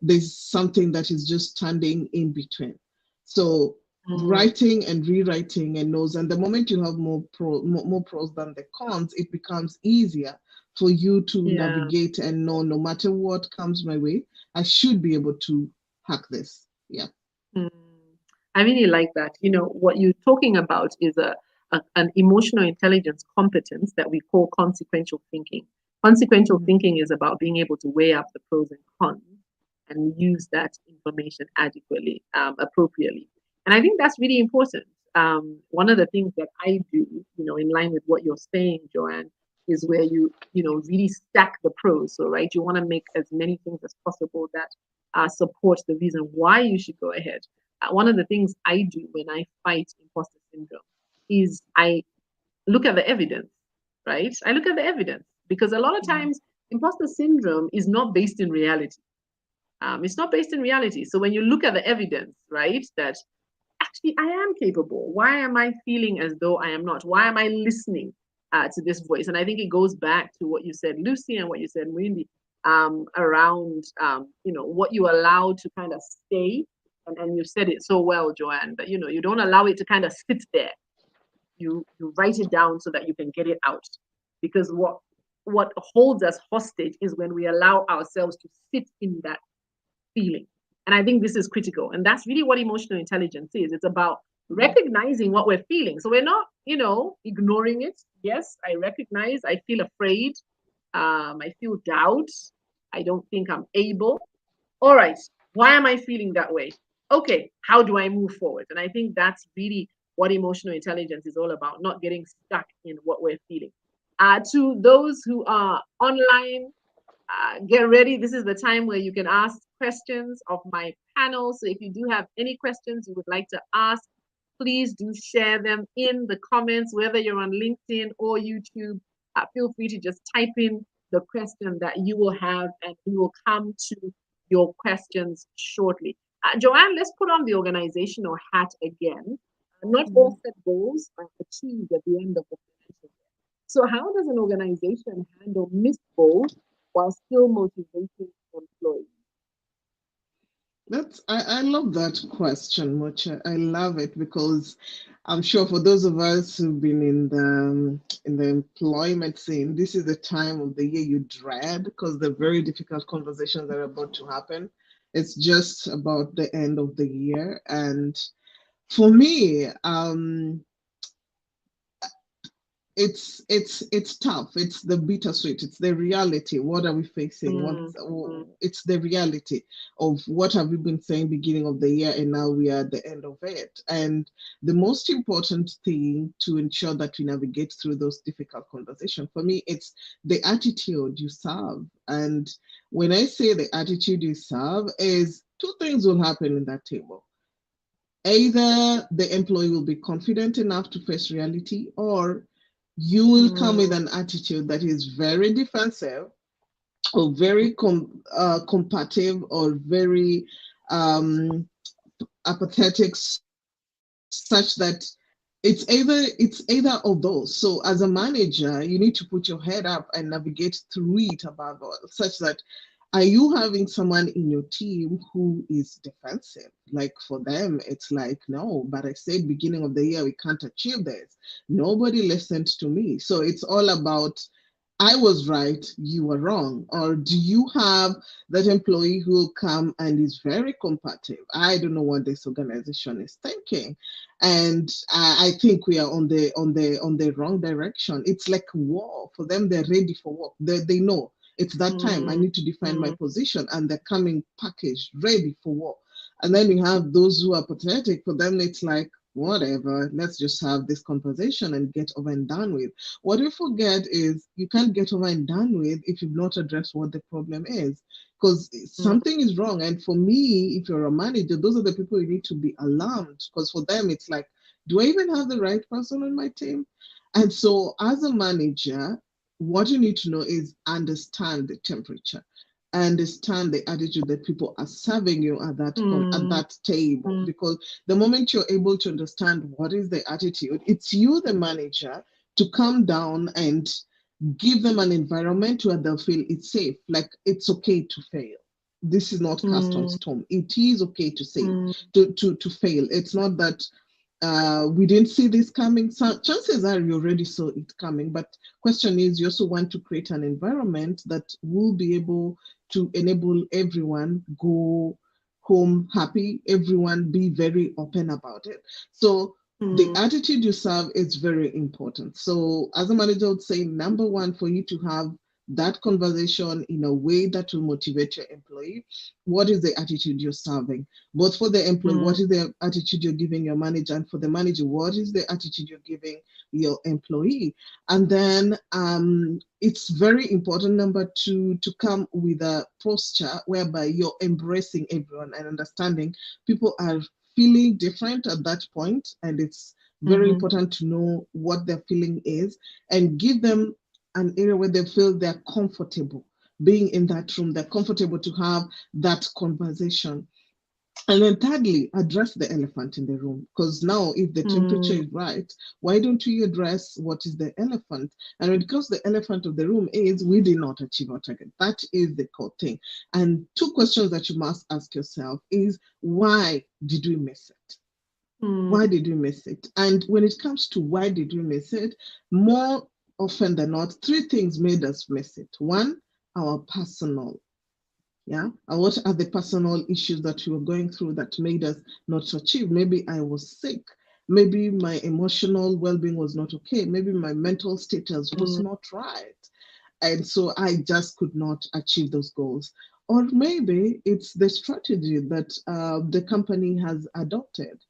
there's something that is just standing in between. So mm, writing and rewriting and knows, and the moment you have more pros than the cons, it becomes easier for you to yeah. navigate and know no matter what comes my way, I should be able to hack this. Yeah. Mm. I really like that. What you're talking about is an emotional intelligence competence that we call consequential thinking. Consequential Mhm. thinking is about being able to weigh up the pros and cons and use that information adequately, appropriately. And I think that's really important. One of the things that I do, in line with what you're saying, Joanne, is where you really stack the pros. So, right, you want to make as many things as possible that support the reason why you should go ahead. One of the things I do when I fight imposter syndrome is I look at the evidence, right? I look at the evidence because a lot of Mhm. times imposter syndrome is not based in reality. It's not based in reality. So when you look at the evidence, right, that actually I am capable. Why am I feeling as though I am not? Why am I listening to this voice? And I think it goes back to what you said, Lucy, and what you said, Wendy, around what you allow to kind of stay. And you said it so well, Joanne, that you don't allow it to kind of sit there. You write it down so that you can get it out. Because what holds us hostage is when we allow ourselves to sit in that feeling. And I think this is critical. And that's really what emotional intelligence is. It's about recognizing what we're feeling. So we're not, ignoring it. Yes, I recognize I feel afraid. I feel doubt. I don't think I'm able. All right, why am I feeling that way? Okay, how do I move forward? And I think that's really what emotional intelligence is all about, not getting stuck in what we're feeling. To those who are online, get ready. This is the time where you can ask questions of my panel. So if you do have any questions you would like to ask, please do share them in the comments, whether you're on LinkedIn or YouTube. Feel free to just type in the question that you will have, and we will come to your questions shortly. Joanne, let's put on the organizational hat again. Not all set goals are achieved at the end of the financial year. So, how does an organization handle missed goals while still motivating employees? I love that question, Mocha. I love it because I'm sure for those of us who've been in the employment scene, this is the time of the year you dread because the very difficult conversations that are about to happen. It's just about the end of the year. And for me, it's tough. It's the bittersweet. It's the reality. What are we facing? It's the reality of what have we been saying beginning of the year, and now we are at the end of it. And the most important thing to ensure that we navigate through those difficult conversations, for me, it's the attitude you serve. And when I say the attitude you serve, is two things will happen in that table. Either the employee will be confident enough to face reality, or you will come with an attitude that is very defensive or very combative or very apathetic, such that it's either of those. So as a manager, you need to put your head up and navigate through it above all, such that are you having someone in your team who is defensive? Like for them, it's like, no, but I said beginning of the year, we can't achieve this. Nobody listened to me. So it's all about I was right, you were wrong. Or do you have that employee who will come and is very combative? I don't know what this organization is thinking, and I think we are on the wrong direction. It's like war for them. They're ready for war. They know it's that time. I need to defend my position, and they're coming packaged, ready for war. And then you have those who are pathetic. For them, it's like whatever. Let's just have this conversation and get over and done with. What we forget is you can't get over and done with if you've not addressed what the problem is. Because something is wrong. And for me, if you're a manager, those are the people you need to be alarmed. Because for them, it's like, do I even have the right person on my team? And so, as a manager, what you need to know is understand the temperature, understand the attitude that people are serving you at that table. Because the moment you're able to understand what is the attitude, it's you, the manager, to come down and give them an environment where they'll feel it's safe, like it's okay to fail. This is not cast on stone. It is okay to say to fail. It's not that we didn't see this coming. So chances are you already saw it coming. But question is, you also want to create an environment that will be able to enable everyone go home happy, everyone be very open about it. So the attitude you serve is very important. So as a manager, I would say number one, for you to have that conversation in a way that will motivate your employee. What is the attitude you're serving? Both for the employee, what is the attitude you're giving your manager? And for the manager, what is the attitude you're giving your employee? And then it's very important, number two, to come with a posture whereby you're embracing everyone and understanding people are feeling different at that point, and it's very important to know what their feeling is and give them an area where they feel they're comfortable being in that room, they're comfortable to have that conversation. And then thirdly, address the elephant in the room. Because now, if the temperature is right, why don't we address what is the elephant? And when it comes to the elephant of the room is we did not achieve our target. That is the core thing. And two questions that you must ask yourself is, why did we miss it? Why did we miss it? And when it comes to why did we miss it, more often than not, three things made us miss it. One, our personal. Yeah. And what are the personal issues that we were going through that made us not achieve? Maybe I was sick. Maybe my emotional well being was not okay. Maybe my mental status was Mm, not right. And so I just could not achieve those goals. Or maybe it's the strategy that the company has adopted,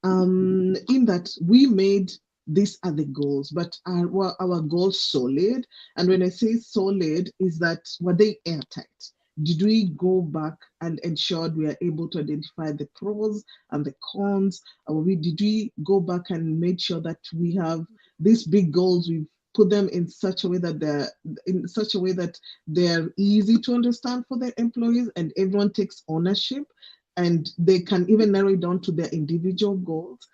in that we made these are the goals, but are our goals solid? And when I say solid, is that were they airtight? Did we go back and ensure we are able to identify the pros and the cons? Or did we go back and made sure that we have these big goals? We've put them in such a way that they're easy to understand for the employees, and everyone takes ownership, and they can even narrow it down to their individual goals.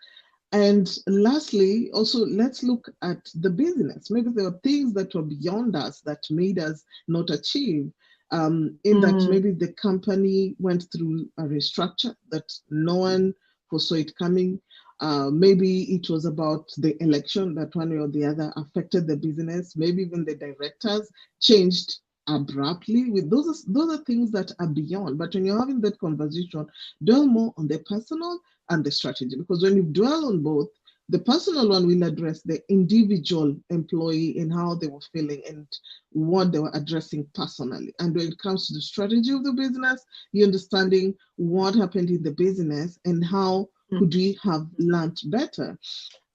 And lastly, also, let's look at the business. Maybe there are things that were beyond us that made us not achieve. In that mm, maybe the company went through a restructure that no one foresaw it coming. Maybe it was about the election that one way or the other affected the business. Maybe even the directors changed abruptly. With those are things that are beyond. But when you're having that conversation, dwell more on the personal and the strategy. Because when you dwell on both, the personal one will address the individual employee and how they were feeling and what they were addressing personally. And when it comes to the strategy of the business, you're understanding what happened in the business and how mm, could we have learned better.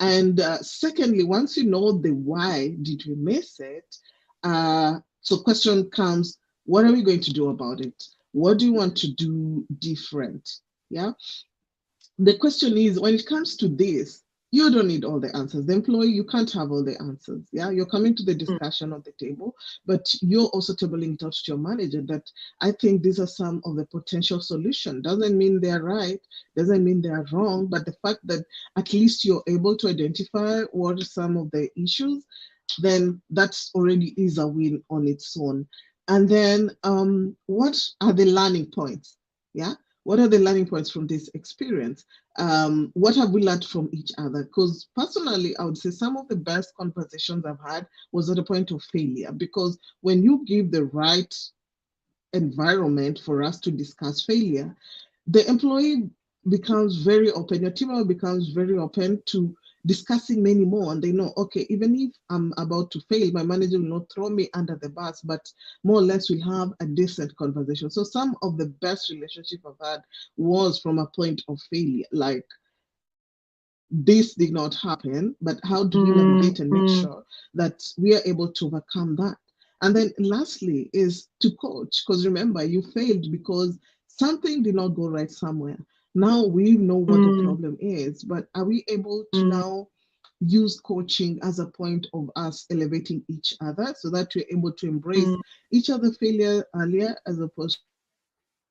And secondly, once you know the why did we miss it, so question comes, what are we going to do about it? What do you want to do different? Yeah, the question is, when it comes to this, you don't need all the answers. The employee, you can't have all the answers. Yeah, you're coming to the mm, discussion of the table, but you're also tabling it out to your manager that I think these are some of the potential solutions. Doesn't mean they're right, doesn't mean they're wrong, but the fact that at least you're able to identify what are some of the issues, then that's already is a win on its own. And then what are the learning points? Yeah, what are the learning points from this experience? What have we learned from each other? Because personally, I would say some of the best conversations I've had was at a point of failure. Because when you give the right environment for us to discuss failure, the employee becomes very open, your team member becomes very open to discussing many more. And they know, okay, even if I'm about to fail, my manager will not throw me under the bus, but more or less we'll have a decent conversation. So some of the best relationship I've had was from a point of failure. Like, this did not happen, but how do we mm, navigate and make mm, sure that we are able to overcome that? And then lastly is to coach, because remember, you failed because something did not go right somewhere. Now we know what the mm, problem is, but are we able to mm, now use coaching as a point of us elevating each other so that we're able to embrace mm, each other failure earlier as opposed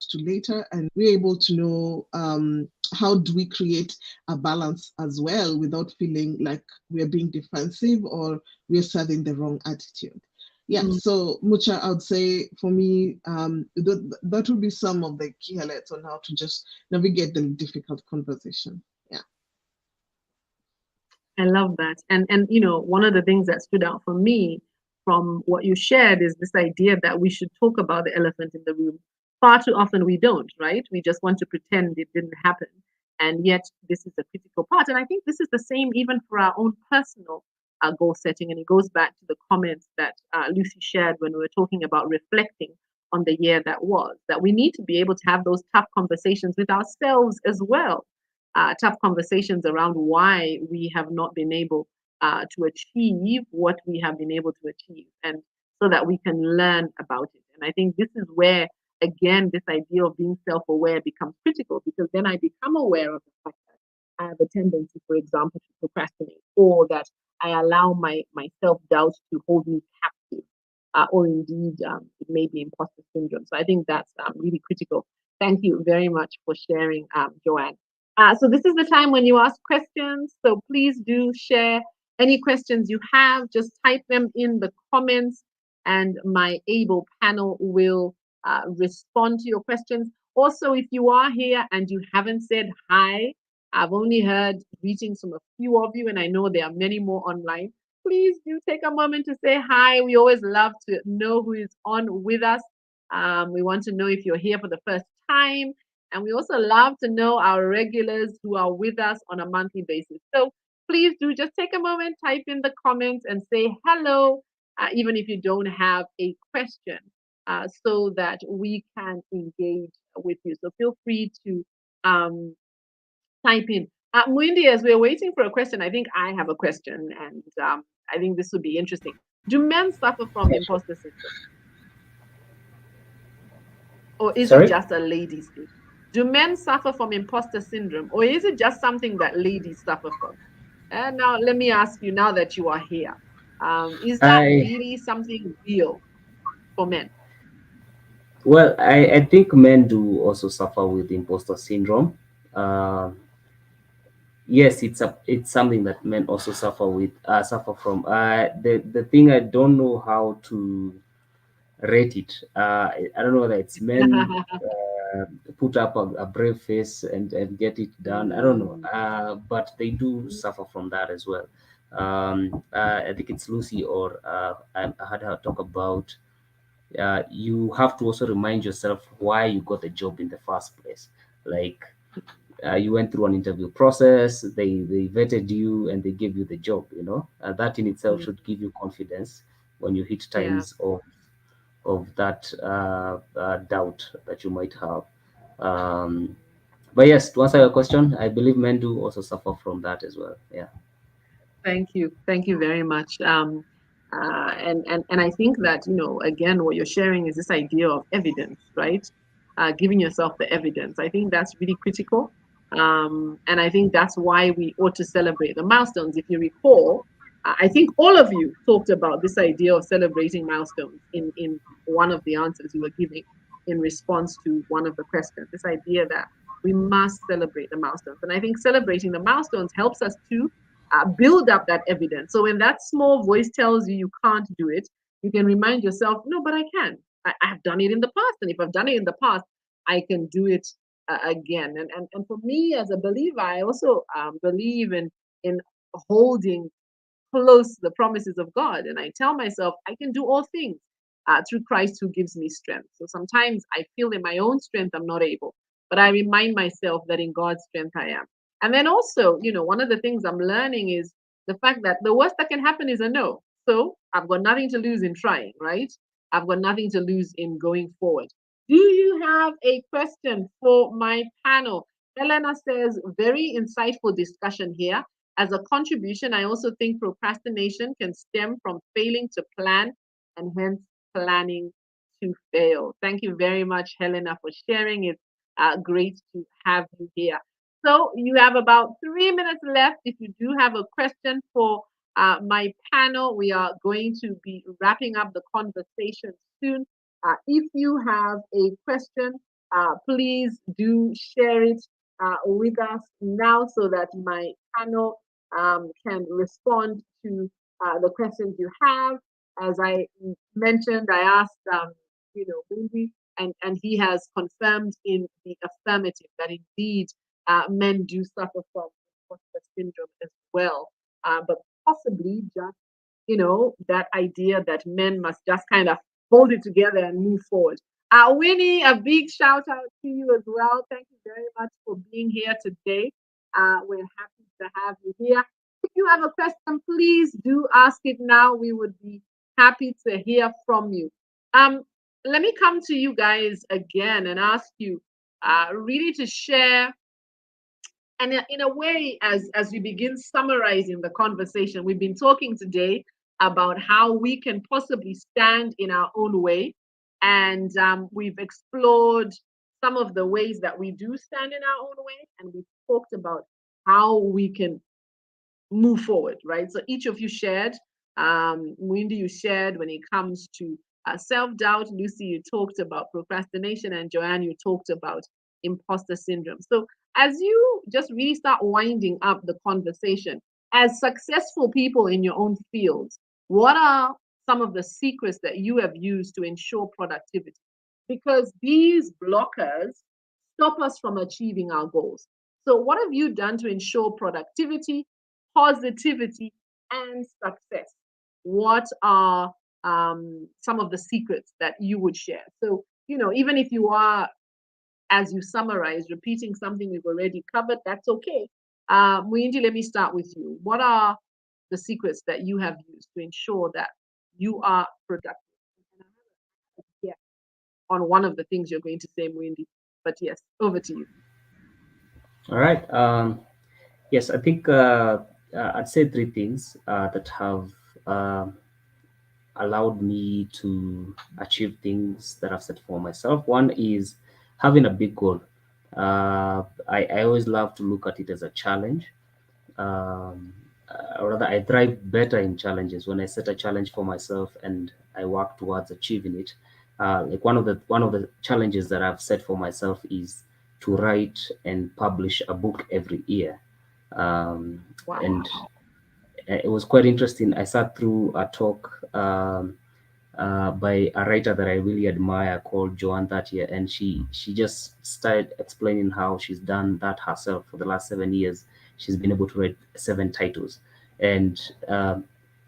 to later, and we're able to know how do we create a balance as well without feeling like we're being defensive or we're serving the wrong attitude. Yeah, mm. so Mucha, I would say for me, that would be some of the key highlights on how to just navigate the difficult conversation. Yeah. I love that. And one of the things that stood out for me from what you shared is this idea that we should talk about the elephant in the room. Far too often we don't, right? We just want to pretend it didn't happen. And yet this is a critical part. And I think this is the same even for our own personal goal setting. And it goes back to the comments that Lucy shared when we were talking about reflecting on the year that was, that we need to be able to have those tough conversations with ourselves as well, tough conversations around why we have not been able to achieve what we have been able to achieve, and so that we can learn about it. And I think this is where, again, this idea of being self aware becomes critical, because then I become aware of the fact that I have a tendency, for example, to procrastinate, or that I allow my self doubt to hold me captive. Or indeed, it may be imposter syndrome. So I think that's really critical. Thank you very much for sharing, Joanne. So this is the time when you ask questions. So please do share any questions you have. Just type them in the comments, and my able panel will respond to your questions. Also, if you are here and you haven't said hi, I've only heard greetings from a few of you, and I know there are many more online. please do take a moment to say hi. We always love to know who is on with us. We want to know if you're here for the first time. And we also love to know our regulars who are with us on a monthly basis. So please do just take a moment, type in the comments and say hello, even if you don't have a question, so that we can engage with you. So feel free to um, type in. Muindi, as we're waiting for a question, I think I have a question, and I think this would be interesting. Do men suffer from Yeah, sure. imposter syndrome, or is it Sorry? just a ladies' thing? Do men suffer from imposter syndrome, or is it just something that ladies suffer from? And now, let me ask you, now that you are here, is that I really something real for men? I think men do also suffer with imposter syndrome. Um, yes, it's something that men also suffer from. The thing I don't know how to rate it. I don't know whether it's men put up a brave face and get it done. I don't know, Mm, but they do suffer from that as well. I think it's Lucy or I had her talk about. You have to also remind yourself why you got the job in the first place. Like you went through an interview process, they vetted you and they gave you the job. That in itself mm, should give you confidence when you hit yeah. times of that doubt that you might have. But yes, to answer your question, I believe men do also suffer from that as well. Yeah. Thank you. Thank you very much. And I think that, again, what you're sharing is this idea of evidence, right? Giving yourself the evidence. I think that's really critical. And I think that's why we ought to celebrate the milestones. If you recall, I think all of you talked about this idea of celebrating milestones in one of the answers you were giving in response to one of the questions. This idea that we must celebrate the milestones. And I think celebrating the milestones helps us to build up that evidence. So when that small voice tells you you can't do it, you can remind yourself, no, but I can. I've done it in the past. And if I've done it in the past, I can do it again. And for me as a believer, I also believe in holding close the promises of God. And I tell myself, I can do all things through Christ who gives me strength. So sometimes I feel in my own strength I'm not able, but I remind myself that in God's strength I am. And then also, one of the things I'm learning is the fact that the worst that can happen is a no. So I've got nothing to lose in trying, right? I've got nothing to lose in going forward. Do you have a question for my panel? Helena says, very insightful discussion here. As a contribution, I also think procrastination can stem from failing to plan and hence planning to fail. Thank you very much, Helena, for sharing. It's great to have you here. So you have about 3 minutes left. If you do have a question for my panel, we are going to be wrapping up the conversation soon. If you have a question, please do share it with us now so that my panel can respond to the questions you have. As I mentioned, I asked, Bundy, and he has confirmed in the affirmative that indeed men do suffer from imposter syndrome as well, but possibly just that idea that men must just kind of hold it together and move forward. Winnie, a big shout out to you as well. Thank you very much for being here today. We're happy to have you here. If you have a question, please do ask it now. We would be happy to hear from you. Um, Let me come to you guys again and ask you really to share, and in a way, as we begin summarizing the conversation, we've been talking today about how we can possibly stand in our own way, and we've explored some of the ways that we do stand in our own way, and we've talked about how we can move forward, right? So each of you shared. Wendy, you shared when it comes to self-doubt. Lucy, you talked about procrastination, and Joanne, you talked about imposter syndrome. So as you just really start winding up the conversation, as successful people in your own fields, what are some of the secrets that you have used to ensure productivity? Because these blockers stop us from achieving our goals. So what have you done to ensure productivity, positivity, and success, what are some of the secrets that you would share? So, even if you are, as you summarize, repeating something we've already covered, that's okay. Muindi, let me start with you. What are the secrets that you have used to ensure that you are productive? Yeah, on one of the things you're going to say, Muindi. But yes, over to you. All right. Yes, I think I'd say three things that have allowed me to achieve things that I've set for myself. One is having a big goal. I always love to look at it as a challenge. Or rather, I thrive better in challenges when I set a challenge for myself and I work towards achieving it. Like one of the challenges that I've set for myself is to write and publish a book every year. Wow. And it was quite interesting. I sat through a talk by a writer that I really admire called Joanne that year, and she just started explaining how she's done that herself for the last 7 years. She's been able to write 7 titles, and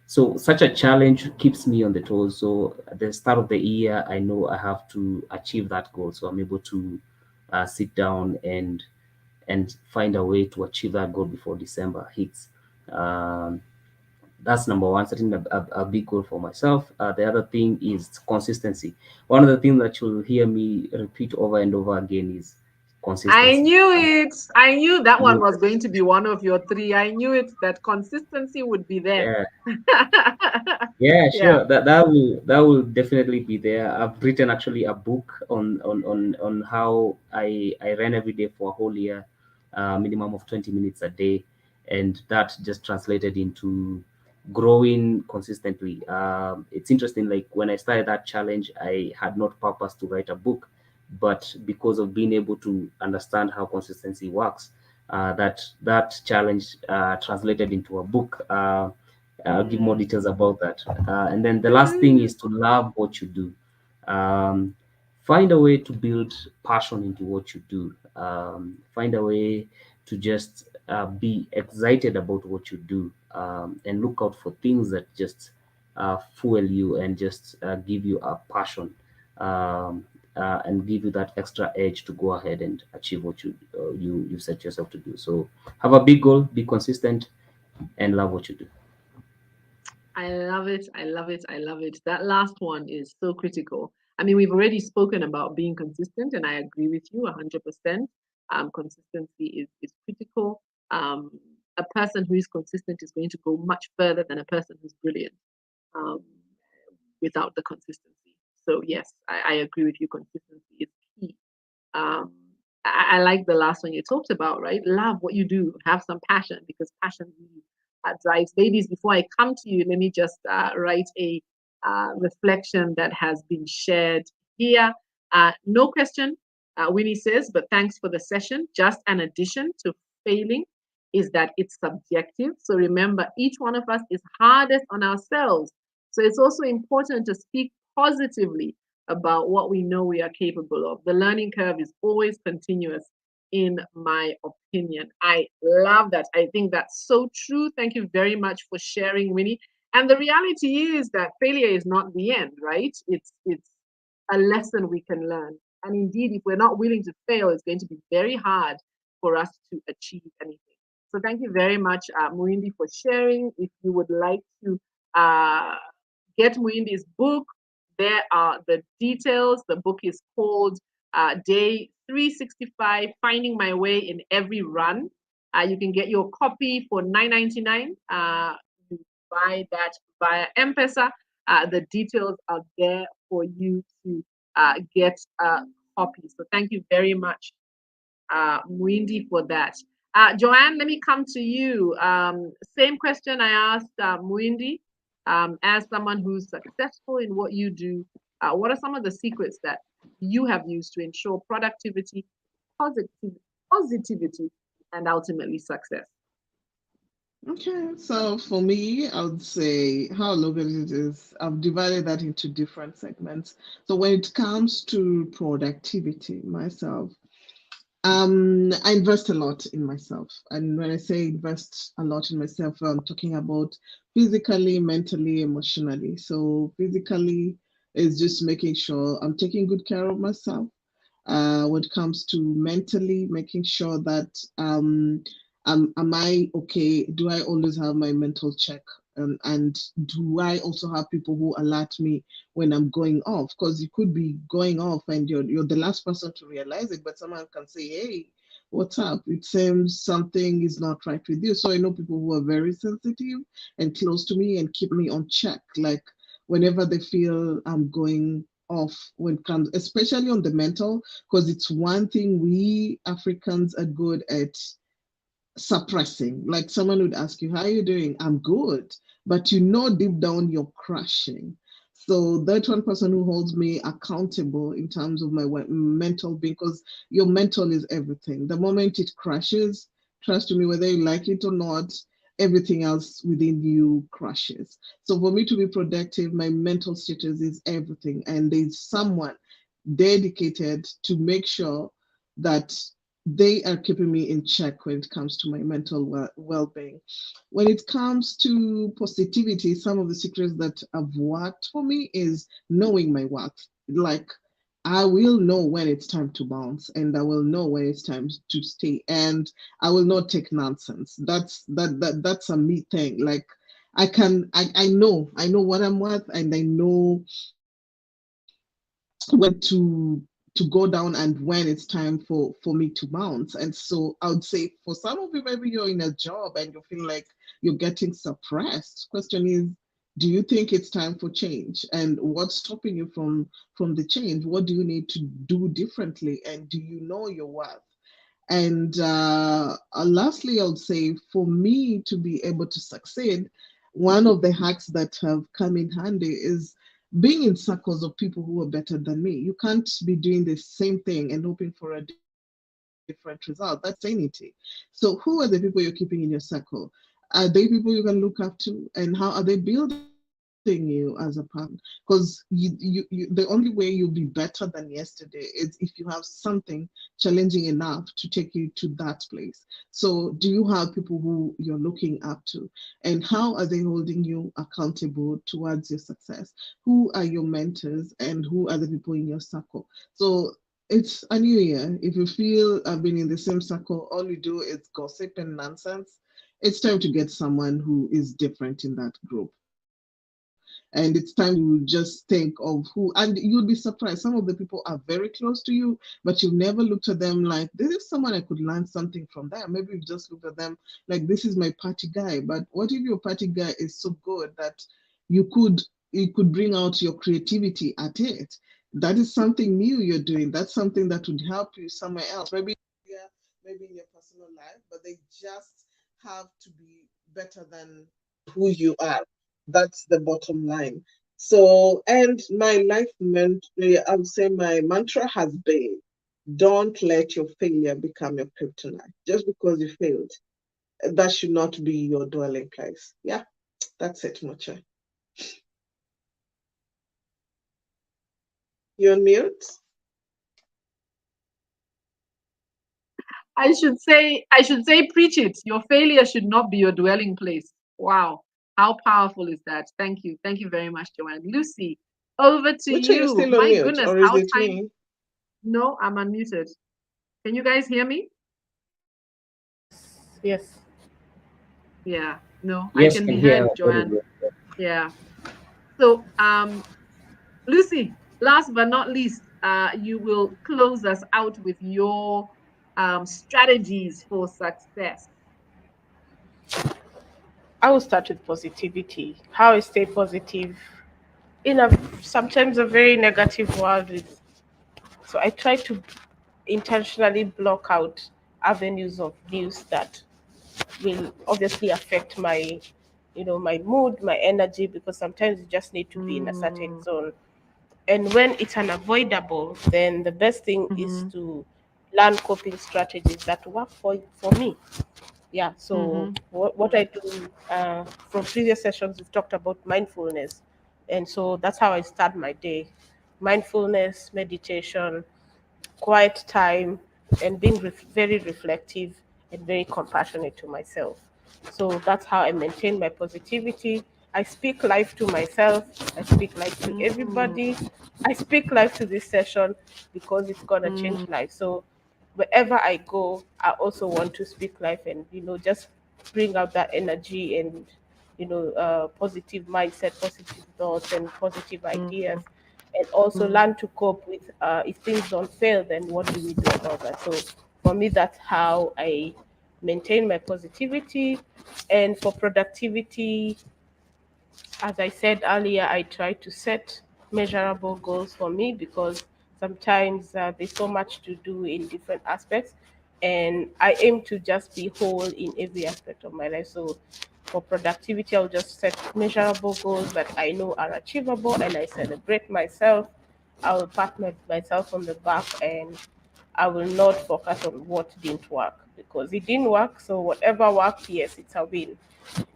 so such a challenge keeps me on the toes. So at the start of the year, I know I have to achieve that goal, so I'm able to sit down and find a way to achieve that goal before December hits. Um, that's number one, setting a big goal for myself. The other thing is consistency. One of the things that you'll hear me repeat over and over again is I consistency. knew it. I knew that one was Yes. going to be one of your three. I knew it that consistency would be there. Yeah. Yeah, Yeah. sure. That will definitely be there. I've written actually a book on how I ran every day for a whole year, minimum of 20 minutes a day, and that just translated into growing consistently. It's interesting. Like when I started that challenge, I had not purpose to write a book, but because of being able to understand how consistency works, that challenge translated into a book. I'll give more Mm. details about that. And then the last thing Mm. is to love what you do. Um, find a way to build passion into what you do. Find a way to just be excited about what you do, and look out for things that just fuel you and just give you a passion, and give you that extra edge to go ahead and achieve what you set yourself to do. So have a big goal, be consistent, and love what you do. I love it. I love it. I love it. That last one is so critical. I mean, we've already spoken about being consistent, and I agree with you 100%. Consistency is critical. Um, a person who is consistent is going to go much further than a person who's brilliant um, without the consistency. So, yes, I agree with you. Consistency is key. Um, I like the last one you talked about, right? Love what you do, have some passion because passion really drives. Ladies, before I come to you, let me just write a reflection that has been shared here. No question, Winnie says, but thanks for the session. Just an addition to failing is that it's subjective. So remember, each one of us is hardest on ourselves. So it's also important to speak positively about what we know we are capable of. The learning curve is always continuous, in my opinion. I love that. I think that's so true. Thank you very much for sharing, Winnie. And the reality is that failure is not the end, right? It's a lesson we can learn. And indeed, if we're not willing to fail, it's going to be very hard for us to achieve anything. So thank you very much, Muindi, for sharing. If you would like to uh, get Muindi's book, there are the details. The book is called Day 365 Finding My Way in Every Run. You can get your copy for $9.99. You buy that via M-Pesa. The details are there for you to get a copy. So thank you very much, Muindi, for that. Joanne, let me come to you. Same question I asked Muindi. As someone who's successful in what you do, what are some of the secrets that you have used to ensure productivity, positivity, and ultimately success? Okay, so for me, I would say how I look at it is I've divided that into different segments. So when it comes to productivity, myself, I invest a lot in myself. And when I say invest a lot in myself, I'm talking about physically, mentally, emotionally. So physically is just making sure I'm taking good care of myself. When it comes to mentally, making sure that am I okay? Do I always have my mental check? And do I also have people who alert me when I'm going off? Because you could be going off and you're the last person to realize it, but someone can say, "Hey, what's up? It seems something is not right with you." So I know people who are very sensitive and close to me and keep me on check. Like whenever they feel I'm going off when it comes, especially on the mental, because it's one thing we Africans are good at suppressing. Like someone would ask you, "How are you doing?" "I'm good." But you know deep down you're crashing. So that one person who holds me accountable in terms of my mental being, because your mental is everything. The moment it crashes, trust me, whether you like it or not, everything else within you crashes. So for me to be productive, my mental status is everything. And there's someone dedicated to make sure that they are keeping me in check when it comes to my mental well-being. When it comes to positivity, some of the secrets that have worked for me is knowing my worth. Like I will know when it's time to bounce, and I will know when it's time to stay, and I will not take nonsense. That's a me thing. Like I know what I'm worth, and I know when to go down and when it's time for me to bounce. And so I would say for some of you, maybe you're in a job and you feel like you're getting suppressed. Question is, do you think it's time for change? And what's stopping you from the change? What do you need to do differently? And do you know your worth? And lastly, I would say for me to be able to succeed, one of the hacks that have come in handy is being in circles of people who are better than me. You can't be doing the same thing and hoping for a different result. That's insanity. So, who are the people you're keeping in your circle? Are they people you can look up to? And how are they building you as a person? Because the only way you'll be better than yesterday is if you have something challenging enough to take you to that place. So, do you have people who you're looking up to? And how are they holding you accountable towards your success? Who are your mentors and who are the people in your circle? So, it's a new year. If you feel I've been in the same circle, all you do is gossip and nonsense, it's time to get someone who is different in that group. And it's time to just think of who, and you'll be surprised. Some of the people are very close to you, but you've never looked at them like, this is someone I could learn something from them. Maybe you've just looked at them like, this is my party guy. But what if your party guy is so good that you could you could bring out your creativity at it? That is something new you're doing. That's something that would help you somewhere else. Maybe yeah, maybe in your personal life, but they just have to be better than who you are. That's the bottom line. So, and my life meant, I would say my mantra has been, don't let your failure become your kryptonite. Just because you failed, that should not be your dwelling place. Yeah, that's it, Mocha. You're on mute? I should say preach it. Your failure should not be your dwelling place. Wow. How powerful is that? Thank you. Thank you very much, Joanne. Lucy, over to Mocha, you're you. still on My mute, goodness, or is how it time. me? No, I'm unmuted. Can you guys hear me? Yes, yes. Yeah. No, I Yes, can can be hear heard, her very Joanne. well. Yeah. So, Lucy, last but not least, you will close us out with your strategies for success. I will start with positivity. How I stay positive in a sometimes a very negative world is, so I try to intentionally block out avenues of news that will obviously affect my, my mood, my energy, because sometimes you just need to be in a certain Mm, zone. And when it's unavoidable, then the best thing is mm-hmm, to learn coping strategies that work for me. Yeah, so mm-hmm, what I do, from previous sessions we've talked about mindfulness, and so that's how I start my day. Mindfulness, meditation, quiet time, and being very reflective and very compassionate to myself. So that's how I maintain my positivity. I speak life to myself. I speak life to Mm, everybody. I speak life to this session because it's gonna mm, change life. So wherever I go, I also want to speak life and just bring out that energy and positive mindset, positive thoughts, and positive ideas, mm, and also mm. learn to cope with if things don't fail, then what do we do about that? So for me, that's how I maintain my positivity. And for productivity, as I said earlier, I try to set measurable goals for me because sometimes there's so much to do in different aspects, and I aim to just be whole in every aspect of my life. So for productivity, I'll just set measurable goals that I know are achievable, and I celebrate myself. I'll pat myself on the back, and I will not focus on what didn't work because it didn't work. So whatever worked, yes, it's a win.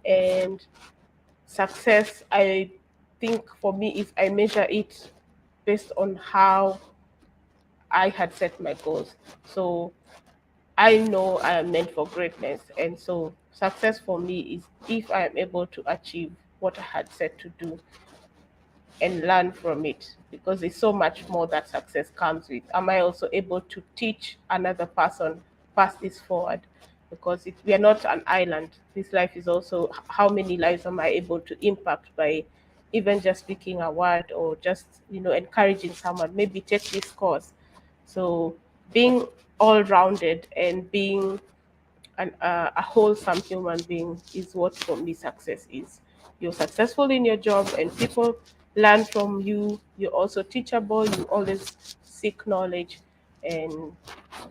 And success, I think for me, if I measure it based on how I had set my goals. So I know I am meant for greatness. And so success for me is if I am able to achieve what I had set to do and learn from it, because there's so much more that success comes with. Am I also able to teach another person, pass this forward? Because we are not an island. This life is also how many lives am I able to impact by even just speaking a word or just encouraging someone. Maybe take this course. So being all rounded and being a wholesome human being is what for me success is. You're successful in your job and people learn from you. You're also teachable. You always seek knowledge, and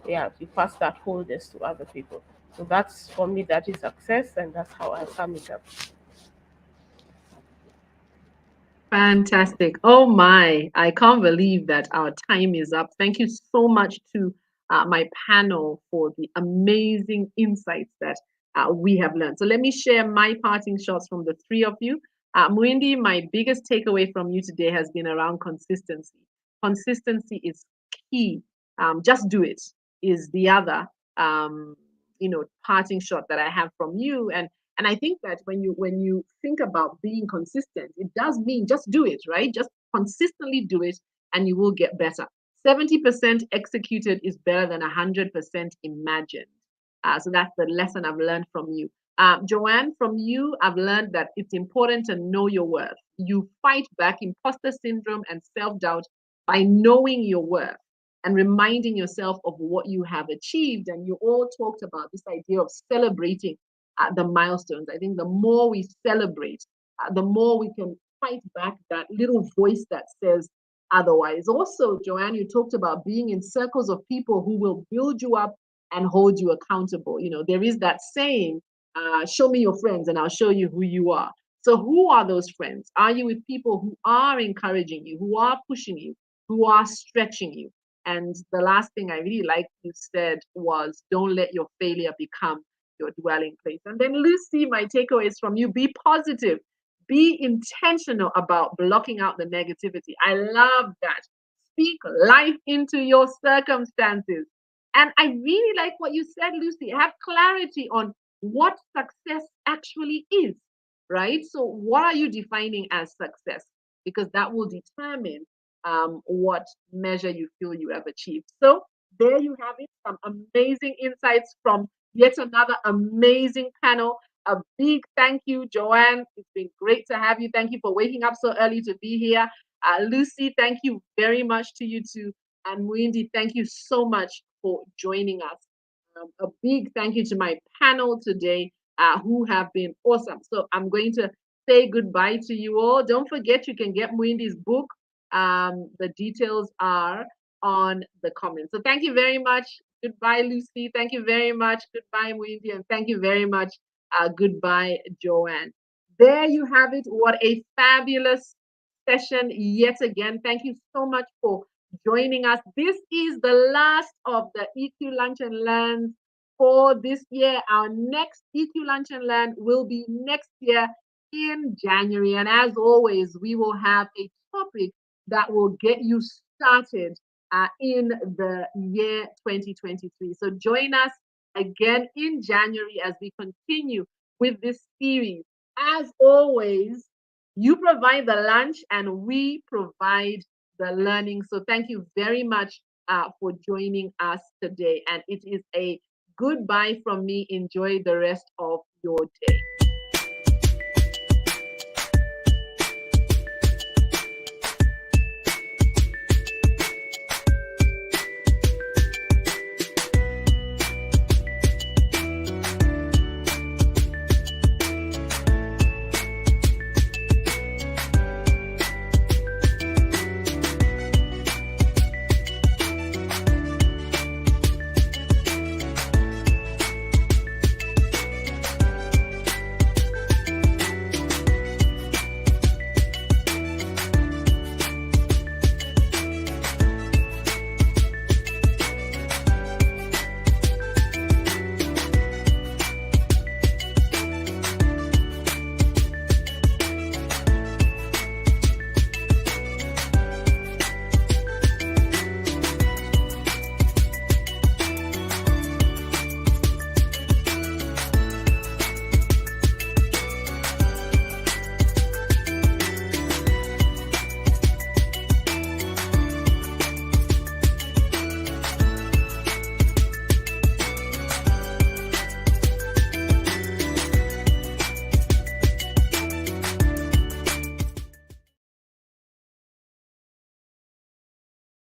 yeah, you pass that wholeness to other people. So that's for me, that is success, and that's how I sum it up. Fantastic. Oh my, I can't believe that our time is up. Thank you so much to my panel for the amazing insights that we have learned. So let me share my parting shots from the three of you. Muindi, my biggest takeaway from you today has been around consistency. Consistency is key. Just do it is the other, um, parting shot that I have from you. And I think that when you think about being consistent, it does mean just do it, right? Just consistently do it and you will get better. 70% executed is better than 100% imagined. So that's the lesson I've learned from you. Joanne, from you, I've learned that it's important to know your worth. You fight back imposter syndrome and self doubt by knowing your worth and reminding yourself of what you have achieved. And you all talked about this idea of celebrating the milestones. I think the more we celebrate, the more we can fight back that little voice that says otherwise. Also, Joanne, you talked about being in circles of people who will build you up and hold you accountable. There is that saying, show me your friends and I'll show you who you are. So, who are those friends? Are you with people who are encouraging you, who are pushing you, who are stretching you? And the last thing I really liked you said was, don't let your failure become your dwelling place. And then, Lucy, my takeaways from you: be positive, be intentional about blocking out the negativity. I love that. Speak life into your circumstances. And I really like what you said, Lucy. Have clarity on what success actually is, right? So, what are you defining as success? Because that will determine what measure you feel you have achieved. So, there you have it, some amazing insights from yet another amazing panel. A big thank you, Joanne. It's been great to have you. Thank you for waking up so early to be here. Lucy, thank you very much to you too. And Muindi, thank you so much for joining us. A big thank you to my panel today, who have been awesome. So I'm going to say goodbye to you all. Don't forget, you can get Muindi's book. The details are on the comments. So thank you very much. Goodbye, Lucy. Thank you very much. Goodbye, Muindi. And thank you very much. Goodbye, Joanne. There you have it. What a fabulous session yet again. Thank you so much for joining us. This is the last of the EQ Lunch and Learn for this year. Our next EQ Lunch and Learn will be next year in January. And as always, we will have a topic that will get you started in the year 2023. So join us again in January as we continue with this series. As always, you provide the lunch and we provide the learning. So thank you very much for joining us today. And it is a goodbye from me. Enjoy the rest of your day.